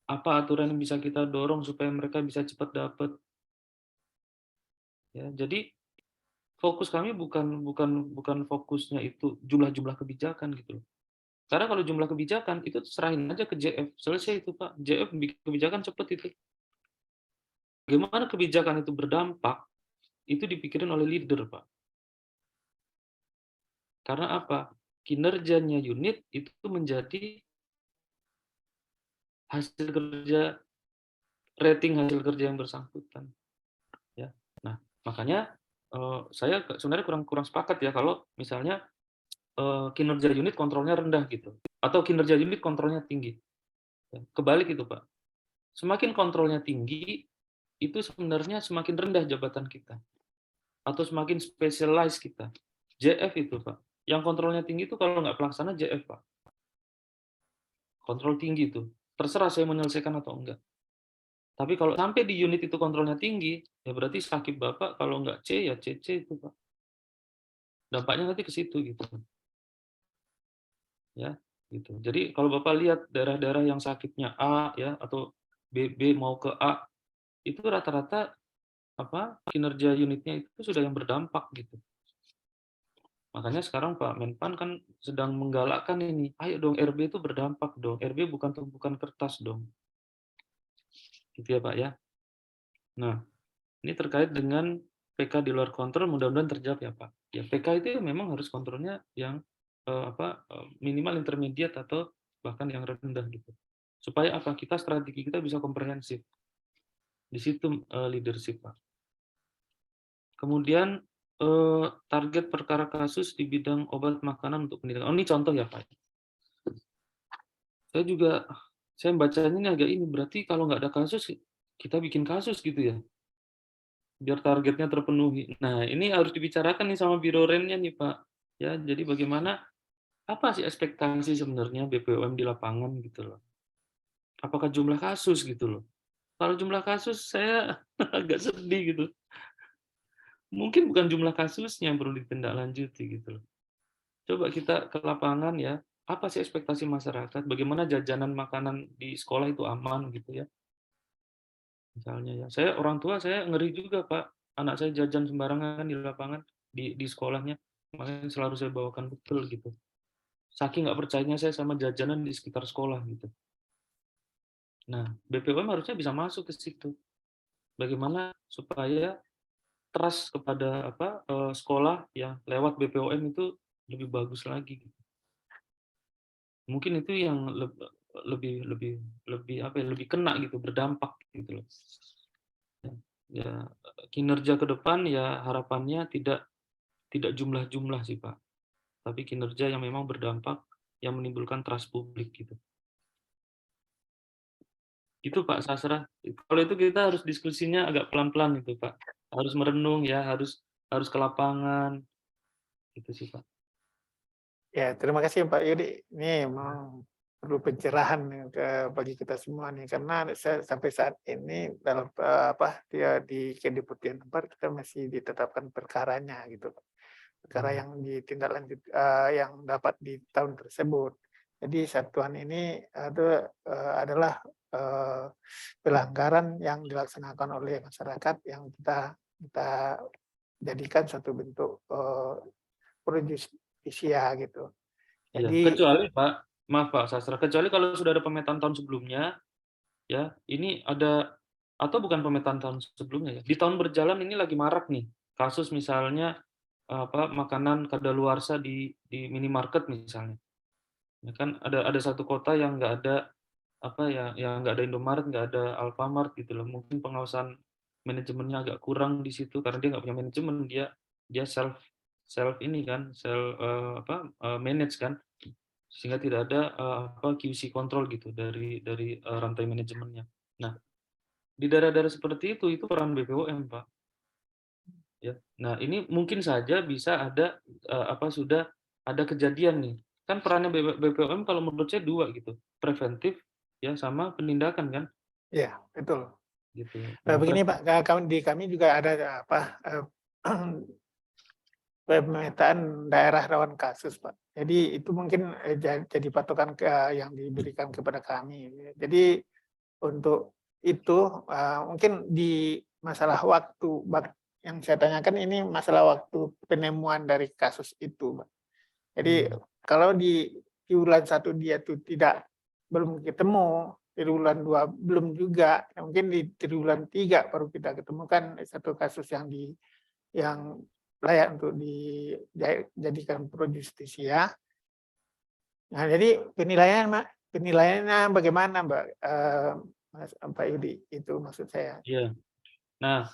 Apa aturan yang bisa kita dorong supaya mereka bisa cepat dapat? Ya, jadi fokus kami bukan fokusnya itu jumlah-jumlah kebijakan gitu loh. Karena kalau jumlah kebijakan itu serahin aja ke JF, selesai itu Pak. JF bikin kebijakan cepat itu. Bagaimana kebijakan itu berdampak, itu dipikirin oleh leader Pak. Karena apa? Kinerjanya unit itu menjadi hasil kerja, rating hasil kerja yang bersangkutan. Ya. Nah, makanya saya sebenarnya kurang sepakat ya kalau misalnya kinerja unit kontrolnya rendah gitu, atau kinerja unit kontrolnya tinggi. Ya, kebalik itu Pak. Semakin kontrolnya tinggi, itu sebenarnya semakin rendah jabatan kita, atau semakin specialized kita. JF itu Pak. Yang kontrolnya tinggi itu kalau nggak pelaksana JF Pak. Kontrol tinggi itu. Terserah saya menyelesaikan atau enggak. Tapi kalau sampai di unit itu kontrolnya tinggi, ya berarti sakit Bapak kalau nggak C ya CC itu Pak. Dampaknya nanti ke situ gitu. Ya, gitu. Jadi kalau Bapak lihat daerah-daerah yang sakitnya A ya atau B mau ke A, itu rata-rata kinerja unitnya itu sudah yang berdampak gitu. Makanya sekarang Pak Menpan kan sedang menggalakkan ini, ayo dong RB itu berdampak dong, RB bukan tumpukan kertas dong. Gitu ya Pak ya. Nah, ini terkait dengan PK di luar kontrol, mudah-mudahan terjawab ya Pak. Ya PK itu memang harus kontrolnya yang minimal intermediate atau bahkan yang rendah gitu. Supaya apa? Kita strategi kita bisa komprehensif. Di situ leadership Pak. Kemudian target perkara kasus di bidang obat makanan untuk pendidikan. Oh, ini contoh ya Pak. Saya bacanya ini agak ini, berarti kalau nggak ada kasus, kita bikin kasus gitu ya. Biar targetnya terpenuhi. Nah, ini harus dibicarakan nih sama Biro Rennya nih Pak. Ya, jadi bagaimana, apa sih ekspektasi sebenarnya BPOM di lapangan gitu loh. Apakah jumlah kasus gitu loh. Kalau jumlah kasus saya agak sedih gitu. Mungkin bukan jumlah kasusnya yang perlu ditindaklanjuti gitu loh. Coba kita ke lapangan ya, apa sih ekspektasi masyarakat? Bagaimana jajanan makanan di sekolah itu aman gitu ya? Misalnya ya, orang tua saya ngeri juga Pak, anak saya jajan sembarangan di lapangan di sekolahnya, makanya selalu saya bawakan betul gitu. Saking nggak percayanya saya sama jajanan di sekitar sekolah gitu. Nah, BPOM harusnya bisa masuk ke situ. Bagaimana supaya trust kepada sekolah yang lewat BPOM itu lebih bagus lagi. Mungkin itu yang lebih kena gitu, berdampak gitu loh. Ya, kinerja ke depan ya harapannya tidak jumlah-jumlah sih Pak, tapi kinerja yang memang berdampak, yang menimbulkan trust publik gitu. Itu Pak Sasra. Kalau itu kita harus diskusinya agak pelan-pelan itu Pak. Harus merenung ya, harus ke lapangan. Gitu sih Pak. Ya, terima kasih Pak Yudi. Ini memang perlu pencerahan bagi kita semua nih, karena sampai saat ini dalam di Kedeputian tempat kita masih ditetapkan perkaranya gitu, perkara yang ditindaklanjut yang dapat di tahun tersebut. Jadi satuan ini adalah pelanggaran yang dilaksanakan oleh masyarakat yang kita jadikan suatu bentuk justisia gitu. Jadi ya, kecuali Pak, maaf Pak Sasra, kecuali kalau sudah ada pemetaan tahun sebelumnya, ya ini ada, atau bukan pemetaan tahun sebelumnya ya, di tahun berjalan ini lagi marak nih kasus misalnya makanan kadaluarsa di minimarket misalnya. Ya kan ada satu kota yang nggak ada yang nggak ada Indomaret, nggak ada Alfamart gitu loh. Mungkin pengawasan manajemennya agak kurang di situ karena dia nggak punya manajemen, dia self ini kan, manage kan, sehingga tidak ada QC control gitu dari rantai manajemennya. Nah, di daerah-daerah seperti itu peran BPOM Pak. Ya, nah ini mungkin saja bisa ada sudah ada kejadian nih. Kan perannya BPOM kalau menurut saya dua gitu, preventif ya sama penindakan kan. ya, betul. Gitu. Begini Pak, kami juga ada pemetaan daerah rawan kasus Pak. Jadi itu mungkin jadi patokan yang diberikan kepada kami. Jadi untuk itu mungkin di masalah waktu yang saya tanyakan ini masalah waktu penemuan dari kasus itu Pak. Jadi kalau di triwulan 1 dia tuh belum ketemu, triwulan 2 belum juga. Mungkin di triwulan 3 baru kita ketemukan satu kasus yang layak untuk dijadikan pro justisia. Nah, jadi penilaiannya bagaimana, Mbak? Mas Pak Yudi, itu maksud saya. Iya. Nah,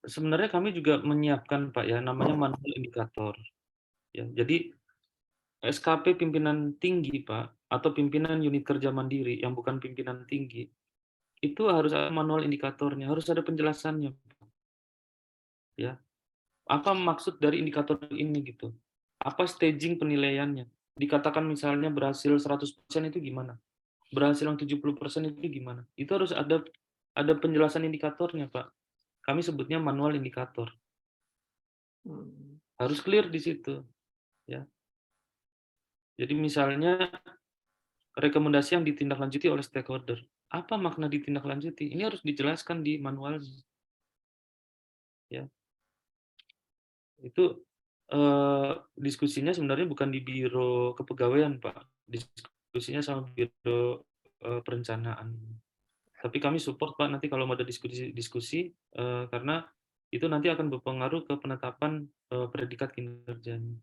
sebenarnya kami juga menyiapkan Pak ya, namanya manual indikator. Ya, jadi SKP pimpinan tinggi Pak, atau pimpinan unit kerja mandiri yang bukan pimpinan tinggi, itu harus ada manual indikatornya, harus ada penjelasannya. Ya, apa maksud dari indikator ini gitu? Apa staging penilaiannya? Dikatakan misalnya berhasil 100% itu gimana? Berhasil yang 70% itu gimana? Itu harus ada penjelasan indikatornya, Pak. Kami sebutnya manual indikator. Harus clear di situ, ya. Jadi misalnya rekomendasi yang ditindaklanjuti oleh stakeholder. Apa makna ditindaklanjuti? Ini harus dijelaskan di manualnya. Ya. Itu diskusinya sebenarnya bukan di Biro Kepegawaian, Pak. Diskusinya sama Biro Perencanaan. Tapi kami support, Pak, nanti kalau mau ada diskusi karena itu nanti akan berpengaruh ke penetapan predikat kinerjanya.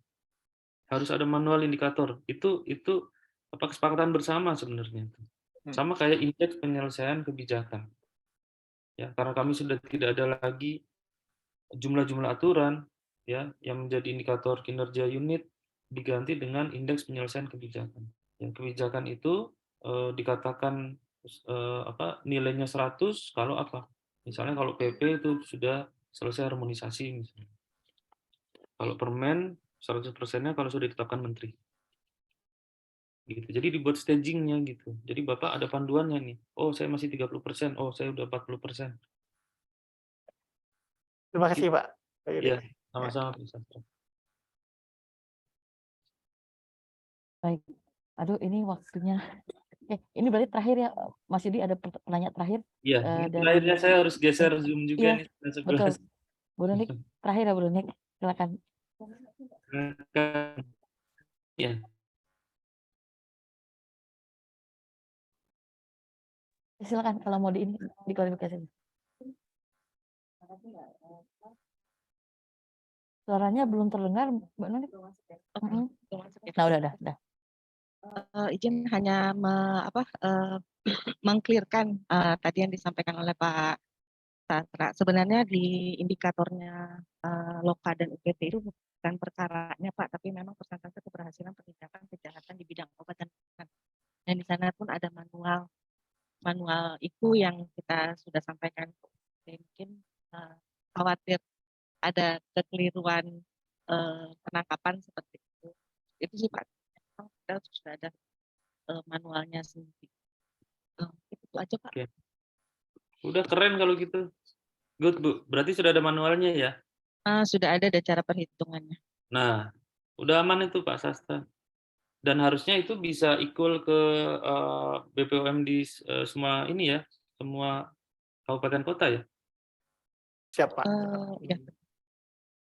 Harus ada manual indikator. Itu kesepakatan bersama sebenarnya. Sama kayak indeks penyelesaian kebijakan. Ya, karena kami sudah tidak ada lagi jumlah-jumlah aturan ya yang menjadi indikator kinerja unit, diganti dengan indeks penyelesaian kebijakan. Ya, kebijakan itu dikatakan nilainya 100 kalau apa? Misalnya kalau PP itu sudah selesai harmonisasi misalnya. Kalau permen 100%-nya kalau sudah ditetapkan menteri. Gitu. Jadi dibuat stagingnya gitu. Jadi Bapak ada panduannya nih. Oh, saya masih 30%, oh saya udah 40%. Terima kasih, Pak. Iya, sama-sama. Baik. Aduh, ini waktunya. Ini berarti terakhir ya, Mas Yudi, ada pertanyaan terakhir? Iya, terakhirnya saya harus geser Zoom juga nih. Betul. Bu Nunik, terakhir ya Bu Nunik, silakan. Iya. Silakan kalau mau diklarifikasi. Suaranya belum terdengar, Mbak Nunik. Nah, udah. Izin hanya mengklirkan tadi yang disampaikan oleh Pak Sastra. Sebenarnya di indikatornya Loka dan UPT itu bukan perkaranya Pak, tapi memang persentase keberhasilan penindakan kejahatan di bidang obat dan makanan. Dan di sana pun ada manual itu yang kita sudah sampaikan. Mungkin khawatir ada kekeliruan penangkapan seperti itu. Itu sih Pak. Kita sudah ada manualnya sendiri. Itu aja Pak. Oke. Udah keren kalau gitu. Good Bu. Berarti sudah ada manualnya ya? Sudah ada cara perhitungannya. Nah, udah aman itu Pak Sastra. Dan harusnya itu bisa equal ke BPOM di semua ini ya, semua kabupaten kota ya. Siapa? Ya.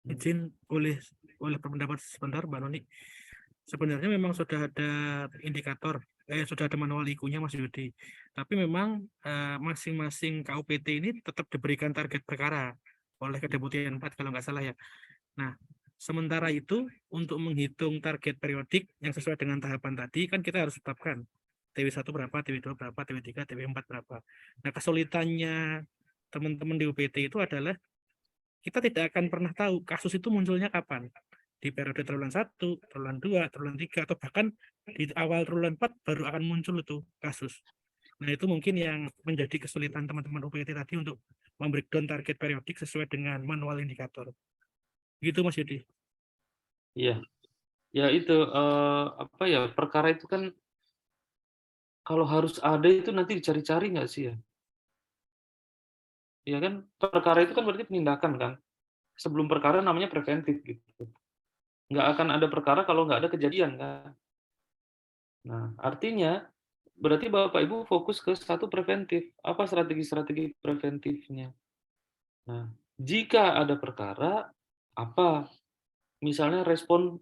Izin boleh berpendapat sebentar, Mbak Noni. Sebenarnya memang sudah ada indikator, sudah ada manual IQ-nya Mas Yudi. Tapi memang masing-masing KUPT ini tetap diberikan target perkara oleh Kedeputian 4 kalau nggak salah ya. Nah, sementara itu untuk menghitung target periodik yang sesuai dengan tahapan tadi kan kita harus tetapkan TW1 berapa, TW2 berapa, TW3, TW4 berapa. Nah, kesulitannya teman-teman di UPT itu adalah kita tidak akan pernah tahu kasus itu munculnya kapan. Di periode triwulan 1, triwulan 2, triwulan 3, atau bahkan di awal triwulan 4 baru akan muncul itu kasus. Nah, itu mungkin yang menjadi kesulitan teman-teman UPT tadi untuk membreakdown target periodik sesuai dengan manual indikator. Gitu Mas Yudi. Iya. Ya itu perkara itu kan kalau harus ada itu nanti dicari-cari nggak sih ya? Iya kan, perkara itu kan berarti penindakan kan. Sebelum perkara namanya preventif gitu. Nggak akan ada perkara kalau nggak ada kejadian kan. Nah, artinya berarti Bapak Ibu fokus ke satu preventif. Apa strategi-strategi preventifnya? Nah, jika ada perkara, apa misalnya respon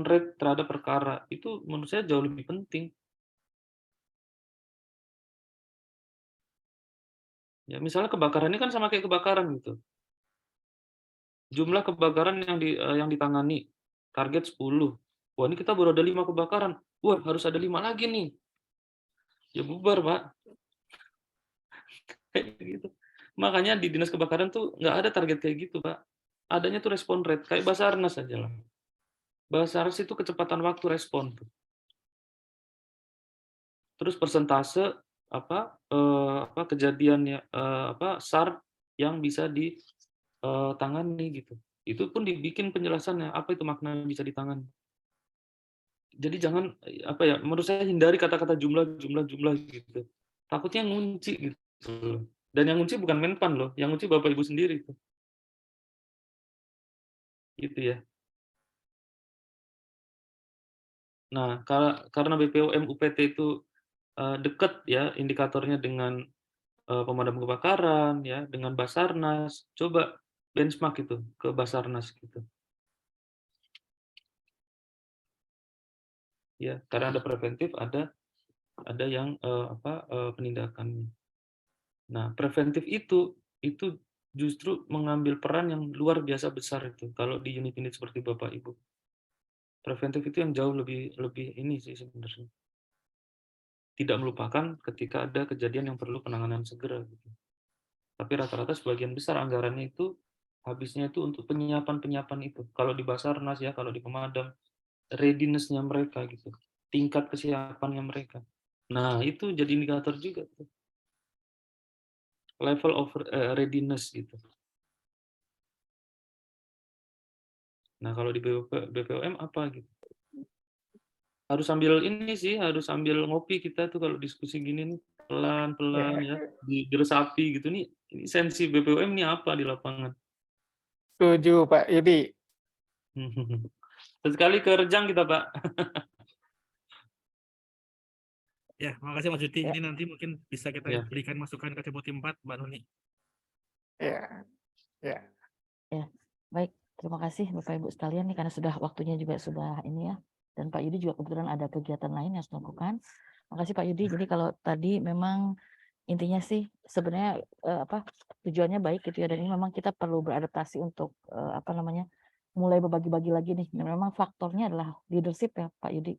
rate terhadap perkara itu menurut saya jauh lebih penting. Ya, misalnya kebakaran ini kan sama kayak kebakaran gitu. Jumlah kebakaran yang ditangani target 10. Wah, ini kita baru ada 5 kebakaran. Wah, harus ada 5 lagi nih. Ya bubar, Pak. Kayak gitu. Makanya di Dinas Kebakaran tuh nggak ada target kayak gitu, Pak. Adanya tuh respon rate, kayak Basarnas aja lah. Basarnas itu kecepatan waktu respon. Terus persentase kejadian SAR yang bisa ditangani gitu. Itu pun dibikin penjelasannya, apa itu makna bisa ditangani. Jadi jangan menurut saya hindari kata-kata jumlah gitu. Takutnya ngunci gitu loh. Dan yang ngunci bukan Menpan loh, yang ngunci Bapak Ibu sendiri tuh. Gitu ya. Nah, karena BPOM UPT itu dekat ya indikatornya dengan pemadam kebakaran ya, dengan Basarnas, coba benchmark itu ke Basarnas gitu. Ya, karena ada preventif, ada yang penindakannya. Nah, preventif itu justru mengambil peran yang luar biasa besar itu kalau di unit-unit seperti Bapak Ibu. Preventif itu yang jauh lebih ini sih sebenarnya. Tidak melupakan ketika ada kejadian yang perlu penanganan segera gitu. Tapi rata-rata sebagian besar anggarannya itu habisnya itu untuk penyiapan itu. Kalau di Basarnas ya, kalau di pemadam, readiness-nya mereka gitu. Tingkat kesiapannya mereka. Nah, itu jadi indikator juga tuh. Level of readiness gitu. Nah, kalau di BPOM apa gitu? Harus sambil ini sih, harus sambil ngopi kita tuh kalau diskusi gini nih, pelan-pelan ya, diresapi gitu nih. Ini sensi BPOM nih apa di lapangan? Setuju Pak Yudi. Sekali ke Rejang kita, Pak. Ya, makasih Mas Yudi. Ini nanti mungkin bisa kita Ya. berikan masukan ke Deputi 4, Mbak Nuni. Ya. Ya, baik. Terima kasih Bapak Ibu sekalian nih karena sudah waktunya juga sudah ini ya. Dan Pak Yudi juga kebetulan ada kegiatan lain yang harus dilakukan. Makasih Pak Yudi. Jadi kalau tadi memang intinya sih sebenarnya tujuannya baik gitu ya, dan ini memang kita perlu beradaptasi untuk mulai berbagi-bagi lagi nih. Dan memang faktornya adalah leadership ya Pak Yudi.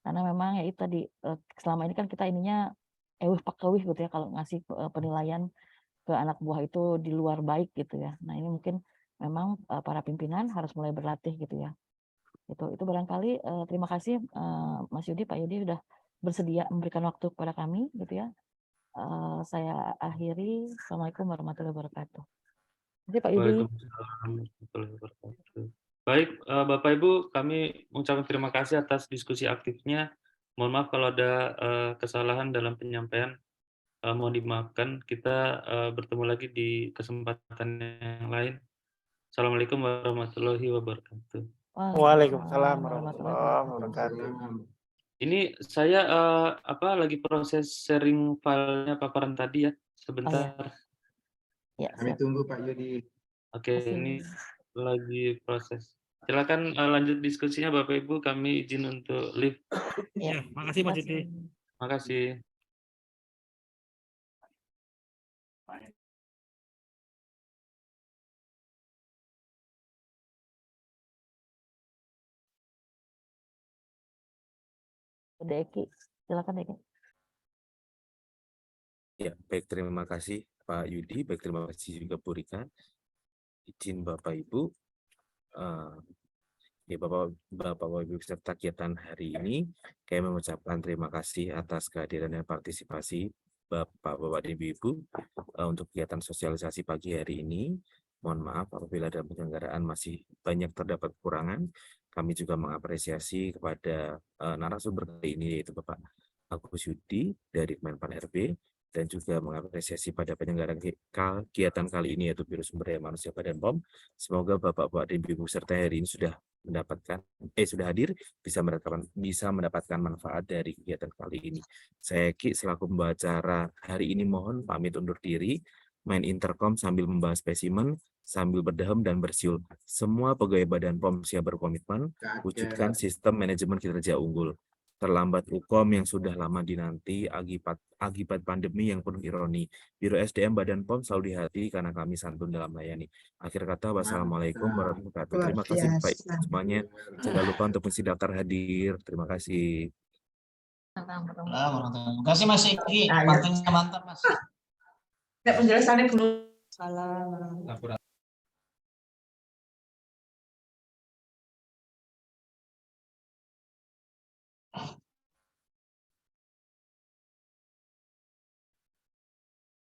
Karena memang ya itu tadi selama ini kan kita ininya ewih pakewih gitu ya kalau ngasih penilaian ke anak buah itu di luar baik gitu ya. Nah, ini mungkin memang para pimpinan harus mulai berlatih gitu ya. Itu barangkali terima kasih Mas Yudi, Pak Yudi sudah bersedia memberikan waktu kepada kami gitu ya. Saya akhiri. Assalamualaikum warahmatullahi wabarakatuh. Jadi Pak Yudi. Waalaikumsalam warahmatullahi wabarakatuh. Baik, Bapak Ibu, kami mengucapkan terima kasih atas diskusi aktifnya. Mohon maaf kalau ada kesalahan dalam penyampaian. Mohon dimaafkan. Kita bertemu lagi di kesempatan yang lain. Assalamualaikum warahmatullahi wabarakatuh. Waalaikumsalam warahmatullahi wabarakatuh. Ini saya lagi proses sharing filenya paparan tadi ya, sebentar. Ya, Kami tunggu Pak Yudi. Oke, ini lagi proses. Silakan lanjut diskusinya Bapak Ibu, kami izin untuk live. Ya, makasih Mas Yudi. Makasih. Deki, silakan Deki. Ya, baik, terima kasih Pak Yudi, baik terima kasih juga Bu Rika. Izin Bapak Ibu, Bapak Ibu peserta kegiatan hari ini, kami mengucapkan terima kasih atas kehadiran dan partisipasi Bapak dan Ibu untuk kegiatan sosialisasi pagi hari ini. Mohon maaf apabila dalam penyelenggaraan masih banyak terdapat kekurangan. Kami juga mengapresiasi kepada narasumber kali ini yaitu Bapak Agus Yudi dari Kemenpan RB, dan juga mengapresiasi pada penyelenggaraan kegiatan kali ini yaitu Biro Sumber Daya Manusia Badan POM. Semoga Bapak-Bapak dan Ibu serta hari ini sudah hadir, bisa mendapatkan manfaat dari kegiatan kali ini. Saya Ki selaku pembawa acara hari ini mohon pamit undur diri, main intercom sambil membahas spesimen. sambil berdehem dan bersiul. Semua pegawai Badan POM siap berkomitmen wujudkan sistem manajemen kinerja unggul. Terlambat UKOM yang sudah lama dinanti akibat pandemi yang penuh ironi. Biro SDM Badan POM selalu di hati karena kami santun dalam melayani. Akhir kata, wassalamualaikum warahmatullahi wabarakatuh. Terima kasih Bapak Ibu semuanya. Jangan lupa untuk mengisi daftar hadir. Terima kasih. Terima kasih Mas Eki, waktunya mantap Mas. Penjelasannya dulu. Salam.